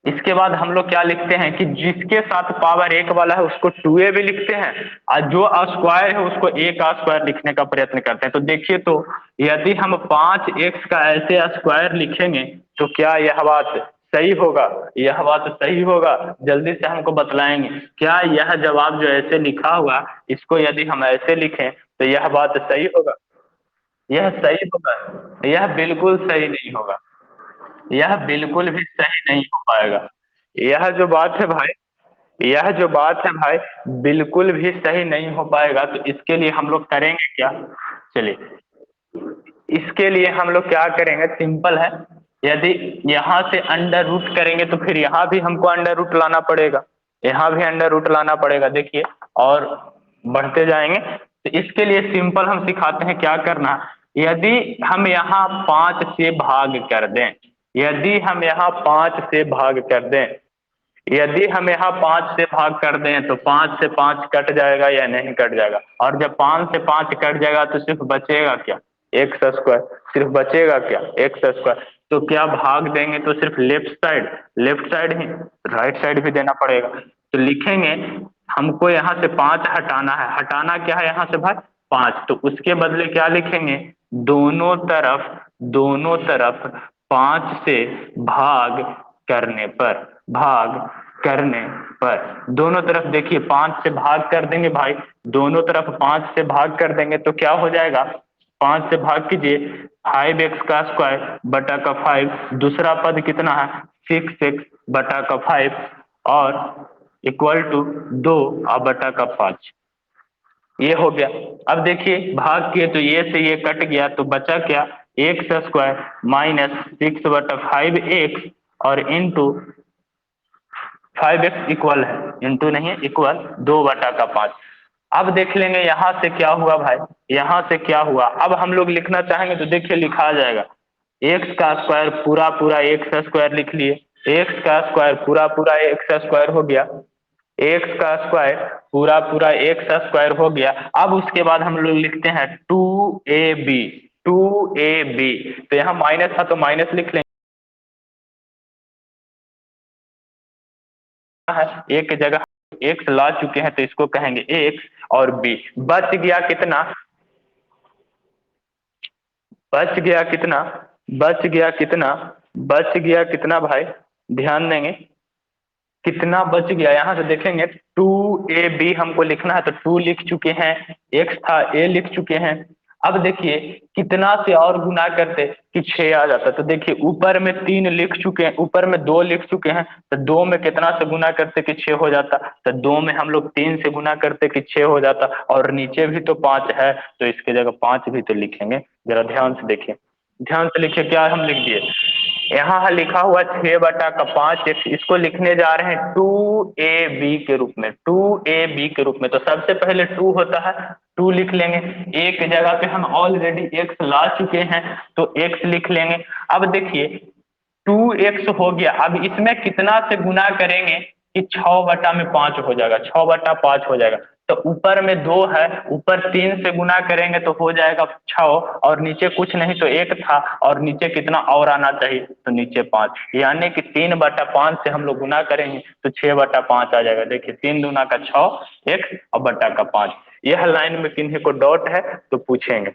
इसके बाद हम लोग क्या लिखते हैं कि जिसके साथ पावर एक वाला है उसको 2a भी लिखते हैं, और जो स्क्वायर है उसको a का स्क्वायर लिखने का प्रयत्न करते हैं। तो देखिए, तो यदि हम 5x का ऐसे स्क्वायर लिखेंगे तो क्या यह बात सही होगा? यह बात सही होगा? जल्दी से हमको बतलाएंगे क्या यह जवाब जो ऐसे लिखा हुआ इसको यदि हम ऐसे लिखें तो यह बात सही होगा? यह सही होगा? यह बिल्कुल सही नहीं होगा, यह बिल्कुल भी सही नहीं हो पाएगा। यह जो बात है भाई, यह जो बात है भाई, बिल्कुल भी सही नहीं हो पाएगा। तो इसके लिए हम लोग करेंगे क्या, चलिए इसके लिए हम लोग क्या करेंगे, सिंपल है। यदि यहाँ से अंडर रूट करेंगे तो फिर यहाँ भी हमको अंडर रूट लाना पड़ेगा, यहाँ भी अंडर रूट लाना पड़ेगा, देखिए, और बढ़ते जाएंगे। तो इसके लिए सिंपल हम सिखाते हैं क्या करना। यदि हम यहाँ 5 से भाग कर दें, यदि हम यहाँ 5 से भाग कर दें, यदि हम यहाँ 5 से भाग कर दें तो 5 से 5 कट जाएगा या नहीं कट जाएगा? और जब 5 से 5 कट जाएगा तो सिर्फ बचेगा क्या, एक्स स्क्वायर, सिर्फ बचेगा क्या, एक्स स्क्वायर। तो क्या भाग देंगे तो सिर्फ लेफ्ट साइड ही, राइट साइड भी देना पड़ेगा। तो लिखेंगे हमको यहाँ से 5 हटाना है, हटाना क्या है यहाँ से भाई, 5, तो उसके बदले क्या लिखेंगे, दोनों तरफ, दोनों तरफ 5 से भाग करने पर, भाग करने पर, दोनों तरफ देखिए 5 से भाग कर देंगे भाई, दोनों तरफ 5 से भाग कर देंगे तो क्या हो जाएगा, 5 से भाग कीजिए, 5x का स्क्वायर बटा का 5, दूसरा पद कितना है, 6x बटा का 5, और इक्वल टू 2 बटा का 5। ये हो गया। अब देखिए भाग किए तो ये से ये कट गया तो बचा क्या, एक्स स्क्वायर माइनस 6 बटा 5x और इंटू 5x इक्वल है, इंटू नहीं इक्वल 2 बटा का 5। अब देख लेंगे यहां से क्या हुआ भाई, यहां से क्या हुआ। अब हम लोग लिखना चाहेंगे तो देखिए लिखा आ जाएगा, एक्स का स्क्वायर पूरा पूरा एक्स स्क्वायर लिख लिए, एक्स का स्क्वायर पूरा पूरा एक्स स्क्वायर हो गया, एक्स का स्क्वायर पूरा पूरा एक्स स्क्वायर हो गया। अब उसके बाद हम लोग लिखते हैं 2ab, 2ab, तो यहाँ माइनस था तो माइनस लिख लेंगे, है एक जगह एक्स ला चुके हैं तो इसको कहेंगे एक्स, और बी बच गया कितना, बच गया कितना, बच गया कितना, बच गया कितना भाई, ध्यान देंगे कितना बच गया। यहां से देखेंगे 2ab हमको लिखना है तो 2 लिख चुके हैं, एक्स था a लिख चुके हैं। अब देखिए कितना से और गुना करते कि 6 आ जाता, तो देखिए ऊपर में 3 लिख चुके हैं, ऊपर में 2 लिख चुके हैं, तो 2 में कितना से गुना करते कि 6 हो जाता, तो 2 में हम लोग 3 से गुना करते कि 6 हो जाता, और नीचे भी तो 5 है तो इसके जगह 5 भी तो लिखेंगे। जरा ध्यान से देखिए, ध्यान से लिखिए क्या हम लिख दिए, यहाँ लिखा हुआ 6 बटा का 5 एक्स, इसको लिखने जा रहे हैं 2ab के रूप में, 2ab के रूप में। तो सबसे पहले 2 होता है, 2 लिख लेंगे, एक जगह पे हम ऑलरेडी एक्स ला चुके हैं तो एक्स लिख लेंगे। अब देखिए 2x हो गया, अब इसमें कितना से गुना करेंगे कि 6/5 हो जाएगा, 6/5 हो जाएगा। तो ऊपर में 2 है, ऊपर 3 से गुना करेंगे तो हो जाएगा 6, और नीचे कुछ नहीं तो 1 था, और नीचे कितना और आना चाहिए, तो नीचे 5, यानी कि 3/5 से हम लोग गुना करेंगे तो 6/5 आ जाएगा। देखिए 3 दूना का 6, 1 और बटा का 5। यह लाइन में किन्हीं को डॉट है तो पूछेंगे।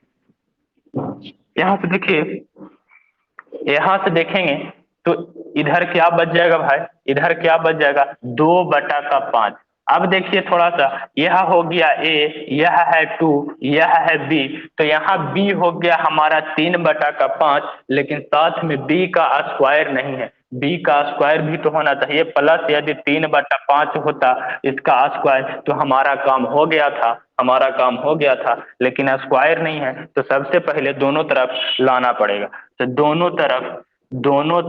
यहाँ से देखिए, यहाँ से देखेंगे तो इधर क्या बच जाएगा भाई, इधर क्या बच जाएगा, 2/5। अब देखिए थोड़ा सा, यह हो गया ए, यह है 2, यह है बी, तो यहाँ बी हो गया हमारा 3/5, लेकिन साथ में बी का स्क्वायर नहीं है। बी का स्क्वायर भी तो होना चाहिए, प्लस यदि 3/5 होता इसका स्क्वायर तो हमारा काम हो गया था, हमारा काम हो गया था, लेकिन स्क्वायर नहीं है तो सबसे पहले दोनों तरफ लाना पड़ेगा। तो दोनों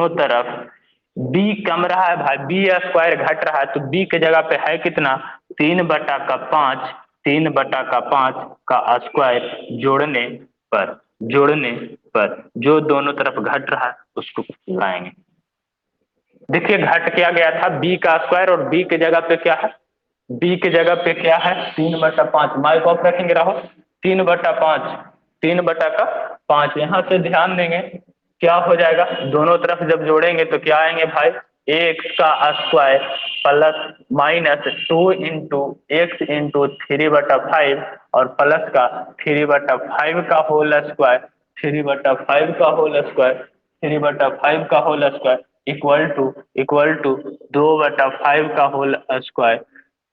तरफ बी कम रहा है भाई, बी स्क्वायर घट रहा है, तो बी के जगह पे है कितना, 3/5, 3/5 का स्क्वायर जोड़ने पर, जोड़ने पर जो दोनों तरफ घट रहा है उसको लाएंगे। देखिए घट क्या गया था, बी का स्क्वायर, और बी के जगह पे क्या है, बी के जगह पे क्या है, 3/5। माइक ऑफ रखेंगे राहुल, 3/5, 3/5। यहाँ से ध्यान देंगे क्या हो जाएगा, दोनों तरफ जब जोड़ेंगे तो क्या आएंगे भाई, एक्स का square plus minus 2 x into 3/5, और प्लस का 3/5 का होल स्क्वायर, 3/5 का होल स्क्वायर, 3/5 का होल स्क्वायर इक्वल टू 2/5 का होल स्क्वायर,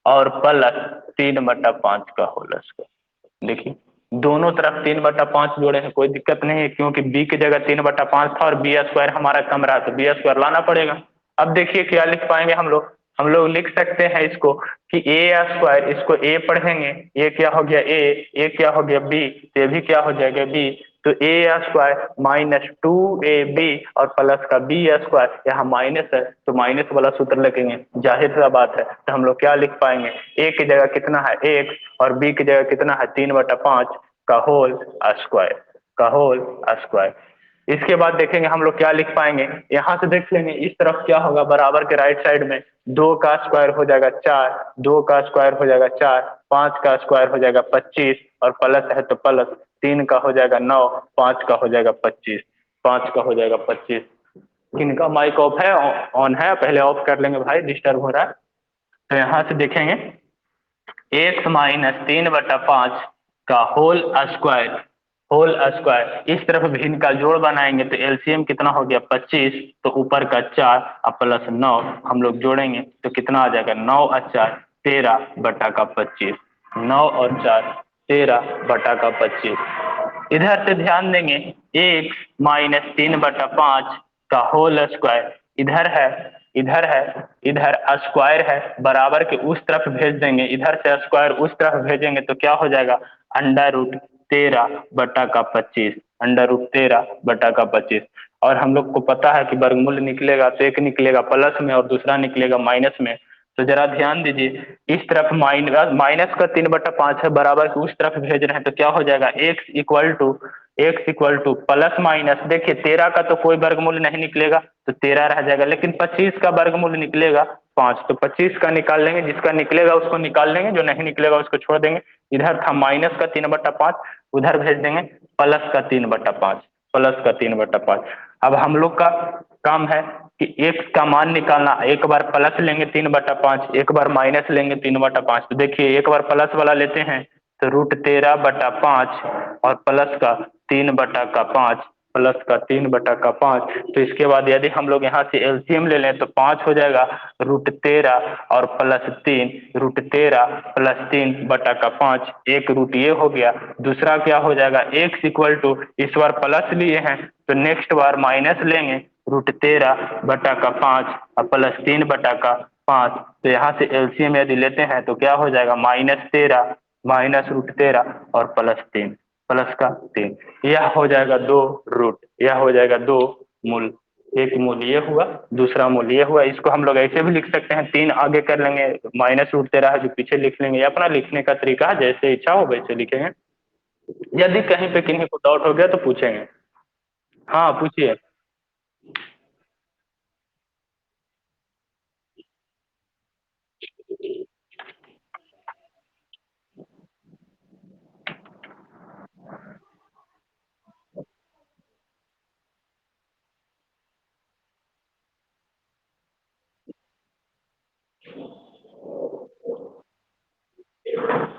और प्लस 3/5 का होल स्क्वायर। देखिए दोनों तरफ 3/5 जोड़े हैं, कोई दिक्कत नहीं है, क्योंकि बी की जगह 3/5 था और बी स्क्वायर हमारा कम रहा तो बी स्क्वायर लाना पड़ेगा। अब देखिए क्या लिख पाएंगे हम लोग लिख सकते हैं इसको कि ए स्क्वायर, इसको ए पढ़ेंगे, ये क्या हो गया ए क्या हो गया बी, तो ये भी क्या हो जाएगा बी, तो ए स्क्वायर -2ab और प्लस का बी स्क्वायर, यहाँ माइनस है तो माइनस वाला सूत्र लगेंगे, जाहिर सा बात है। तो हम लोग क्या लिख पाएंगे, ए की जगह कितना है एक्स, और बी की जगह कितना है 3/5 का होल स्क्वायर, का होल स्क्वायर। इसके बाद देखेंगे हम लोग क्या लिख पाएंगे, यहाँ से देख लेंगे इस तरफ क्या होगा, बराबर के राइट साइड में 2 का स्क्वायर हो जाएगा 4, 2 का स्क्वायर हो जाएगा 4, 5 का स्क्वायर हो जाएगा 25, और प्लस है तो प्लस, 3 का हो जाएगा 9, 5 का हो जाएगा 25, 5 का हो जाएगा 25। इनका माइक ऑफ है, ऑन है, पहले ऑफ कर लेंगे भाई, डिस्टर्ब हो रहा है। तो यहाँ से देखेंगे एक्स -3/5 का होल स्क्वायर, होल स्क्वायर, इस तरफ भी इनका जोड़ बनाएंगे तो एलसीएम कितना हो गया 25, तो ऊपर का 4 और प्लस 9 हम लोग जोड़ेंगे तो कितना आ जाएगा, 9 और 4 13/25, 9 और 4 13/25। इधर से ध्यान देंगे एक्स -3/5 का होल स्क्वायर, इधर है, इधर है, इधर स्क्वायर है, बराबर के उस तरफ भेज देंगे, इधर से स्क्वायर उस तरफ भेजेंगे तो क्या हो जाएगा, √13/25, √13/25। और हम लोग को पता है कि वर्गमूल निकलेगा तो एक निकलेगा प्लस में और दूसरा निकलेगा माइनस में। तो जरा ध्यान दीजिए, इस तरफ माइनस का 3/5 है, बराबर के उस तरफ भेज रहे हैं तो क्या हो जाएगा, x equal two plus minus, देखिए 13 का तो कोई वर्गमूल नहीं निकलेगा तो 13 रह जाएगा, लेकिन 25 का वर्गमूल निकलेगा 5, तो 25 का निकाल लेंगे, जिसका निकलेगा उसको निकाल लेंगे, जो नहीं निकलेगा उसको छोड़ देंगे। इधर था माइनस का 3/5, उधर भेज देंगे प्लस का 3/5, प्लस का 3/5। अब हम लोग का काम है कि x का मान निकालना, एक बार प्लस लेंगे 3/5, एक बार माइनस लेंगे 3/5। तो देखिए एक बार प्लस वाला लेते हैं तो √13/5 और प्लस का 3/5, प्लस का 3/5। तो इसके बाद यदि हम लोग यहाँ से एलसीएम ले लें तो 5 हो जाएगा, √13 और प्लस 3, √13 प्लस 3/5, एक रूट ये हो गया। दूसरा क्या हो जाएगा, x इक्वल टू, इस बार प्लस लिए हैं तो नेक्स्ट बार माइनस लेंगे, √13/5 और प्लस 3/5। तो यहाँ से एलसीएम यदि लेते हैं तो क्या हो जाएगा, -13 माइनस √13 और प्लस 3, प्लस का 3। यह हो जाएगा 2 रूट, यह हो जाएगा 2 मूल, एक मूल ये हुआ, दूसरा मूल ये हुआ। इसको हम लोग ऐसे भी लिख सकते हैं, 3 आगे कर लेंगे, -√13 है जो पीछे लिख लेंगे, अपना लिखने का तरीका है, जैसे इच्छा हो वैसे लिखेंगे। यदि कहीं पे किन्हीं को डाउट हो गया तो पूछेंगे। हाँ पूछिए।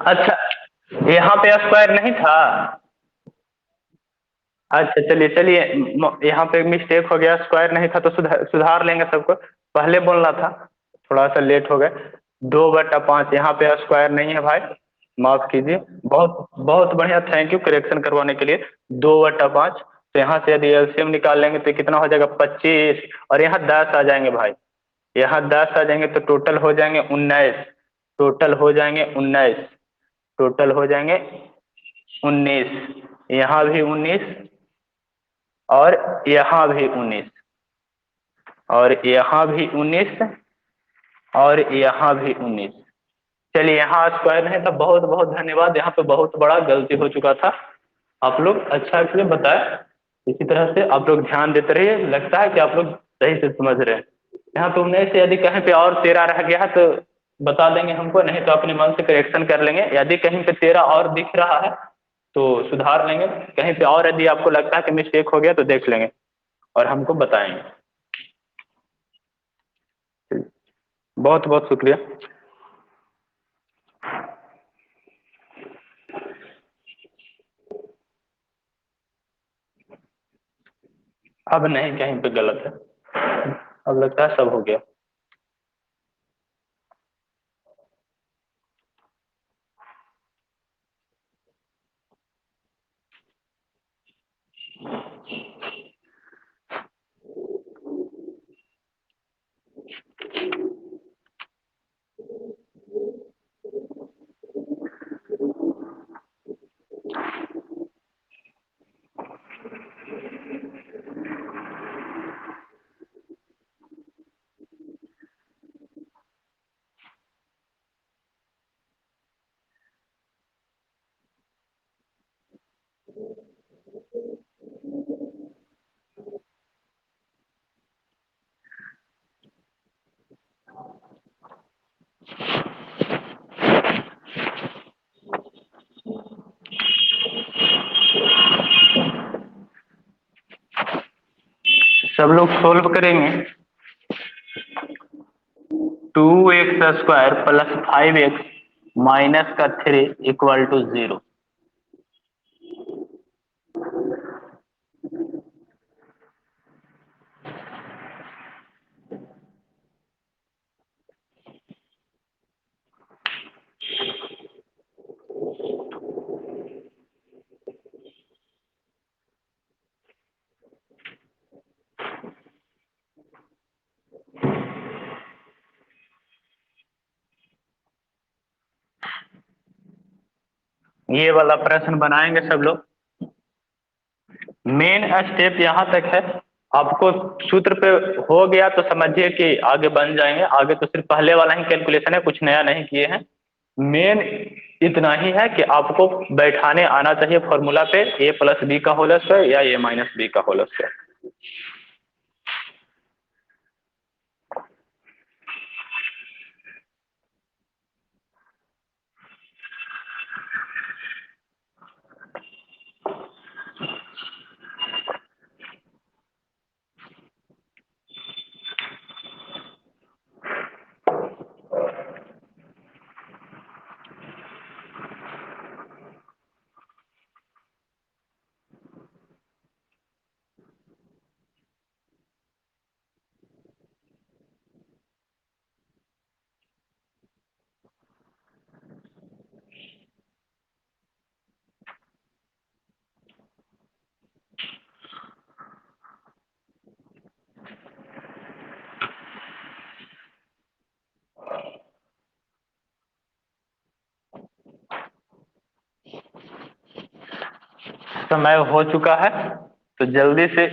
अच्छा, यहाँ पे स्क्वायर नहीं था। अच्छा चलिए चलिए, यहाँ पे मिस्टेक हो गया, स्क्वायर नहीं था तो सुधार लेंगे सबको। पहले बोलना था, थोड़ा सा लेट हो गए। 2/5 यहाँ पे स्क्वायर नहीं है भाई, माफ कीजिए। बहुत बहुत बढ़िया, थैंक यू करेक्शन करवाने के लिए। 2/5, तो यहाँ से यदि एलसीएम निकाल लेंगे तो कितना हो जाएगा, 25, और यहाँ 10 आ जाएंगे भाई। यहाँ 10 आ जाएंगे तो टोटल हो जाएंगे 19। टोटल हो जाएंगे 19। टोटल हो जाएंगे 19। यहाँ भी 19, और यहाँ भी 19, और यहाँ भी 19, और यहाँ भी 19। चलिए, यहाँ स्क्वायर नहीं था, बहुत बहुत धन्यवाद। यहाँ पे बहुत बड़ा गलती हो चुका था। आप लोग अच्छा इसलिए बताए, इसी तरह से आप लोग ध्यान देते रहिए, लगता है कि आप लोग सही से समझ रहे हैं। यहाँ पे 19 से यदि कहीं पे और 13 रह गया है तो बता देंगे हमको, नहीं तो अपने मन से करेक्शन कर लेंगे। यदि कहीं पे 13 और दिख रहा है तो सुधार लेंगे, कहीं पे और यदि आपको लगता है कि मिस्टेक हो गया तो देख लेंगे और हमको बताएंगे। बहुत बहुत शुक्रिया। अब नहीं, कहीं पे गलत है, अब लगता है सब हो गया। सब लोग सोल्व करेंगे। 2x² प्लस 5x माइनस का 3 इक्वल टू 0। ये वाला प्रश्न बनाएंगे सब लोग। मेन स्टेप यहाँ तक है, आपको सूत्र पे हो गया तो समझिए कि आगे बन जाएंगे। आगे तो सिर्फ पहले वाला ही कैलकुलेशन है, कुछ नया नहीं किए हैं। मेन इतना ही है कि आपको बैठाने आना चाहिए फॉर्मूला पे, a+b का होल स्क्वायर या a-b का होल स्क्वायर। समय हो चुका है, तो जल्दी से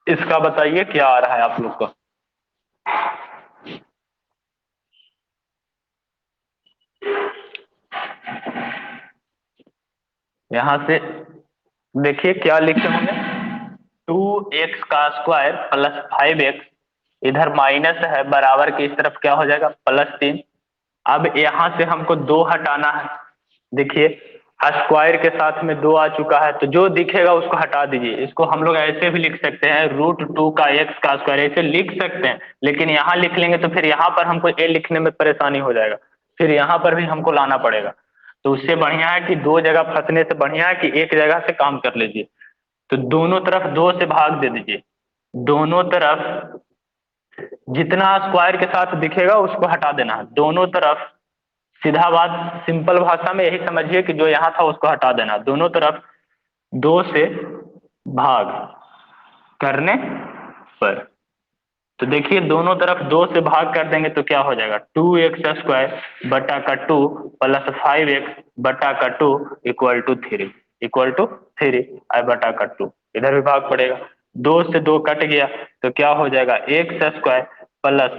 इसका बताइए क्या आ रहा है आप लोग को। यहाँ से देखिए क्या लिखे होंगे। 2x² प्लस 5x, इधर माइनस है, बराबर की इस तरफ क्या हो जाएगा, +3। अब यहाँ से हमको 2 हटाना है। देखिए स्क्वायर के साथ में 2 आ चुका है, तो जो दिखेगा उसको हटा दीजिए। इसको हम लोग ऐसे भी लिख सकते हैं, √2 का x² ऐसे लिख सकते हैं, लेकिन यहाँ लिख लेंगे तो फिर यहाँ पर हमको a लिखने में परेशानी हो जाएगा। फिर यहाँ पर भी हमको लाना पड़ेगा। तो उससे बढ़िया है कि दो जगह फंसने से बढ़िया है कि एक जगह से काम कर लीजिए। तो दोनों तरफ दो से भाग दे दीजिए, दोनों तरफ जितना स्क्वायर के साथ दिखेगा उसको हटा देना है दोनों तरफ। सीधा बात, सिंपल भाषा में यही समझिए कि जो यहाँ था उसको हटा देना, दोनों तरफ दो से भाग करने पर। तो देखिए दोनों तरफ दो से भाग कर देंगे तो क्या हो जाएगा, 2x² बटा का 2 प्लस 5x बटा का 2 इक्वल टू 3, इक्वल टू 3 आई बटा का 2। इधर भी भाग पड़ेगा, दो से दो कट गया तो क्या हो जाएगा, x² प्लस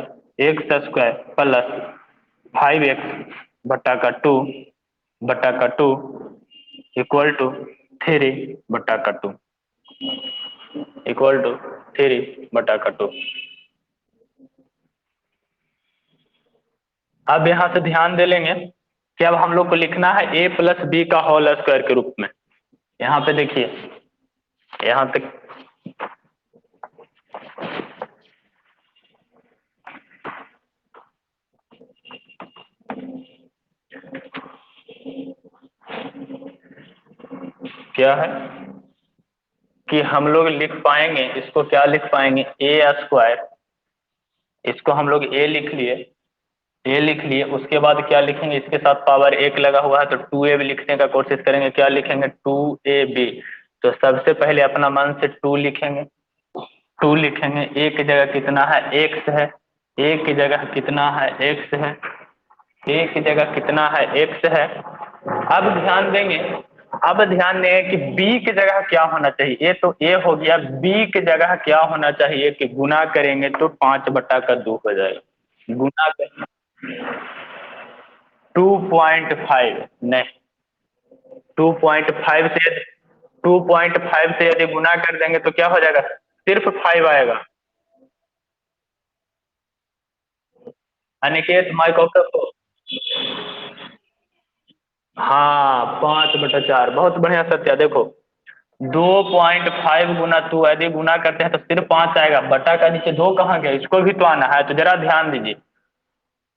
5x बटा का 2 बटा का 2 इक्वल टू 3 बटा का 2, इक्वल टू 3 बटा का 2। अब यहाँ से ध्यान दे लेंगे कि अब हम लोग को लिखना है a प्लस बी का होल स्क्वायर के रूप में। यहाँ पे देखिए, यहाँ तक क्या है कि हम लोग लिख पाएंगे, इसको क्या लिख पाएंगे, a², इसको हम लोग a लिख लिए, ए लिख लिए, उसके बाद क्या लिखेंगे, इसके साथ पावर एक लगा हुआ है तो 2a भी लिखने का कोशिश करेंगे, क्या लिखेंगे 2ab। तो सबसे पहले अपना मन से 2 लिखेंगे, 2 लिखेंगे, ए की जगह कितना है, x है, ए की जगह कितना है, x है, ए की जगह कितना है, x है। अब ध्यान देंगे, अब ध्यान देंगे कि b की जगह क्या होना चाहिए, ये तो a हो गया, b की जगह क्या होना चाहिए कि गुना करेंगे तो 5 बटा का 2 हो जाएगा, गुना कर 2.5 नहीं, 2.5 से 2.5 से यदि गुना कर देंगे तो क्या हो जाएगा, सिर्फ 5 आएगा। अनिकेत माइक ऑफ रखो। हाँ 5/4, बहुत बढ़िया सत्या। देखो 2.5 गुना 2 यदि गुना करते हैं तो सिर्फ 5 आएगा, बटा का नीचे 2 कहाँ गया, इसको भी तो आना है। तो जरा ध्यान दीजिए,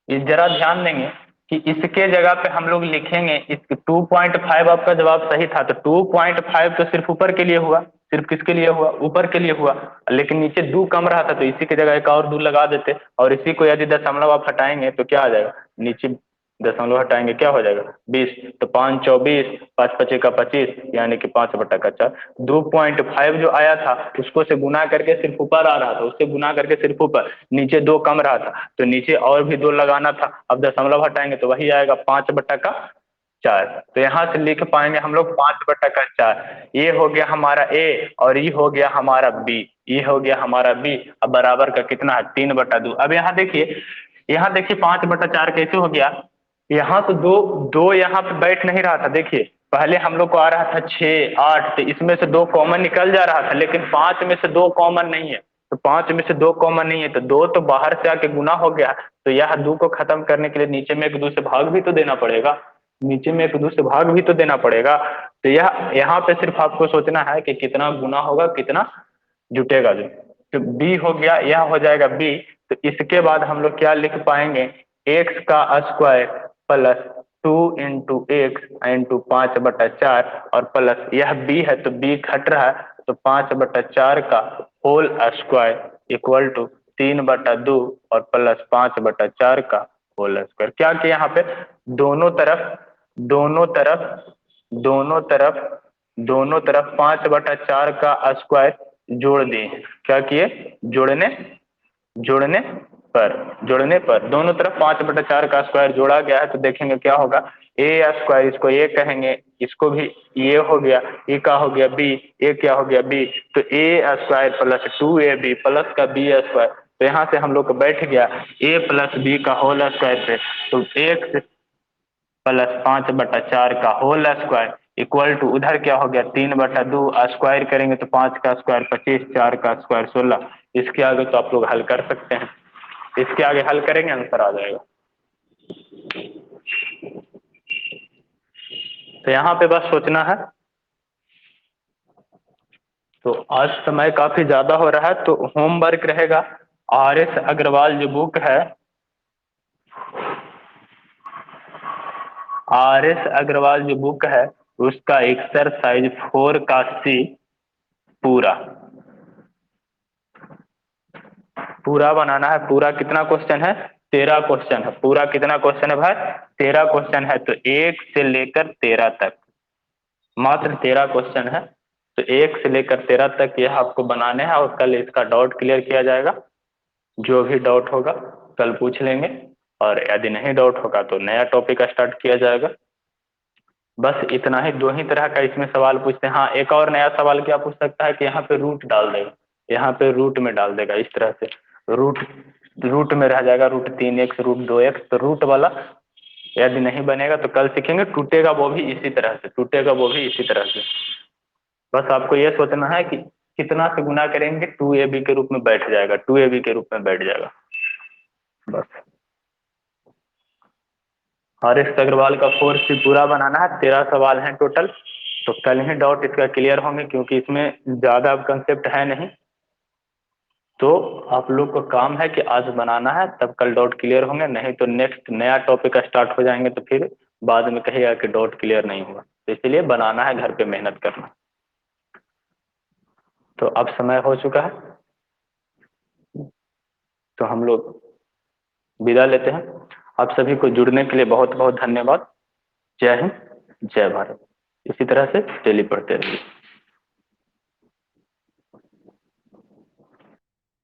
ये जरा ध्यान देंगे कि इसके जगह पे हम लोग लिखेंगे, इस 2.5 आपका जवाब सही था, तो 2.5 तो सिर्फ ऊपर के लिए हुआ, सिर्फ किसके लिए हुआ, ऊपर के लिए हुआ, लेकिन नीचे 2 कम रहा था तो इसी की जगह एक और 2 लगा देते, और इसी को यदि दशमलव आप हटाएंगे तो क्या आ जाएगा, नीचे दशमलव हटाएंगे क्या हो जाएगा 20, तो 5 24, 5 पचे का 25, यानी कि 5/4। 2.5 जो आया था उसको से गुना करके सिर्फ ऊपर आ रहा था, उससे गुना करके सिर्फ ऊपर, नीचे 2 कम रहा था तो नीचे और भी 2 लगाना था। अब दशमलव हटाएंगे तो वही आएगा 5/4। तो यहाँ से लिख पाएंगे हम लोग 5/4। ये हो गया हमारा ए और ये हो गया हमारा बी, ये हो गया हमारा बी। अब बराबर का कितना है, 3/2। अब यहाँ देखिए, यहाँ देखिए 5/4 कैसे हो गया, यहाँ तो दो दो यहाँ पे बैठ नहीं रहा था। देखिए पहले हम लोग को आ रहा था 6 8, तो इसमें से 2 कॉमन निकल जा रहा था, लेकिन 5 में से 2 कॉमन नहीं है, तो 5 में से 2 कॉमन नहीं है तो 2 तो बाहर से आके गुना हो गया। तो यह 2 को खत्म करने के लिए नीचे में एक 2 से भाग भी तो देना पड़ेगा, नीचे में एक 2 से भाग भी तो देना पड़ेगा। तो यह यहाँ पे सिर्फ आपको सोचना है कि कितना गुना होगा, कितना जुटेगा जो। तो बी हो गया, यह हो जाएगा बी। तो इसके बाद हम लोग क्या लिख पाएंगे, एक्स का square plus 2 into x into 5/4, और प्लस यह बी है तो बी घट रहा है तो 5/4 का होल स्क्वायर इक्वल टू 3/2 और प्लस 5/4 का होल स्क्वायर। क्या किया यहाँ पे, दोनों तरफ दोनों तरफ दोनों तरफ दोनों तरफ 5/4 का स्क्वायर जोड़ दिए। क्या किए, जोड़ने जोड़ने जोड़ने पर दोनों तरफ 5/4 का स्क्वायर जोड़ा गया है। तो देखेंगे क्या होगा, a², इसको ए कहेंगे, इसको भी ये हो गया, ए का हो गया बी, ए क्या हो गया बी, तो a² प्लस 2ab प्लस का b²। तो यहाँ से हम लोग को बैठ गया a प्लस बी का होल स्क्वायर पे, तो x प्लस 5/4 का होल स्क्वायर इक्वल टू उधर क्या हो गया 3/2, स्क्वायर करेंगे तो 5 का स्क्वायर 25, 4 का स्क्वायर 16। इसके आगे तो आप लोग हल कर सकते हैं, इसके आगे हल करेंगे आंसर आ जाएगा। तो यहाँ पे बस सोचना है। तो आज समय काफी ज्यादा हो रहा है तो होमवर्क रहेगा, RS अग्रवाल जो बुक है RS अग्रवाल जो बुक है उसका एक्सरसाइज 4 का C पूरा पूरा बनाना है। पूरा कितना क्वेश्चन है? 13 क्वेश्चन है। पूरा कितना क्वेश्चन है भाई? 13 क्वेश्चन है। तो 1 से लेकर 13 तक, मात्र 13 क्वेश्चन है। तो 1 से लेकर 13 तक यह आपको बनाने हैं और कल इसका डाउट क्लियर किया जाएगा। जो भी डाउट होगा कल पूछ लेंगे, और यदि नहीं डाउट होगा तो नया टॉपिक स्टार्ट किया जाएगा। बस इतना ही, दो ही तरह का इसमें सवाल पूछते हैं। हाँ, एक और नया सवाल क्या पूछ सकता है कि यहाँ पे रूट डाल देगा, यहाँ पे रूट में डाल देगा, इस तरह से रूट रूट में रह जाएगा, √3x √2x। तो रूट वाला यदि नहीं बनेगा तो कल सीखेंगे। टूटेगा वो भी इसी तरह से, टूटेगा वो भी इसी तरह से। बस आपको ये सोचना है कि कितना से गुना करेंगे, 2ab के रूप में बैठ जाएगा, 2ab के रूप में बैठ जाएगा बस। हरीश अग्रवाल का 4C पूरा बनाना है। 13 सवाल हैं टोटल। तो कल ही डाउट इसका क्लियर होंगे, क्योंकि इसमें ज्यादा कंसेप्ट है नहीं। तो आप लोग को काम है कि आज बनाना है, तब कल डाउट क्लियर होंगे। नहीं तो नेक्स्ट नया टॉपिक स्टार्ट हो जाएंगे तो फिर बाद में कहिएगा कि डाउट क्लियर नहीं हुआ। तो इसलिए बनाना है, घर पे मेहनत करना। तो अब समय हो चुका है, तो हम लोग विदा लेते हैं। आप सभी को जुड़ने के लिए बहुत बहुत धन्यवाद। जय हिंद, जय भारत। इसी तरह से डेली पढ़ते रहिए।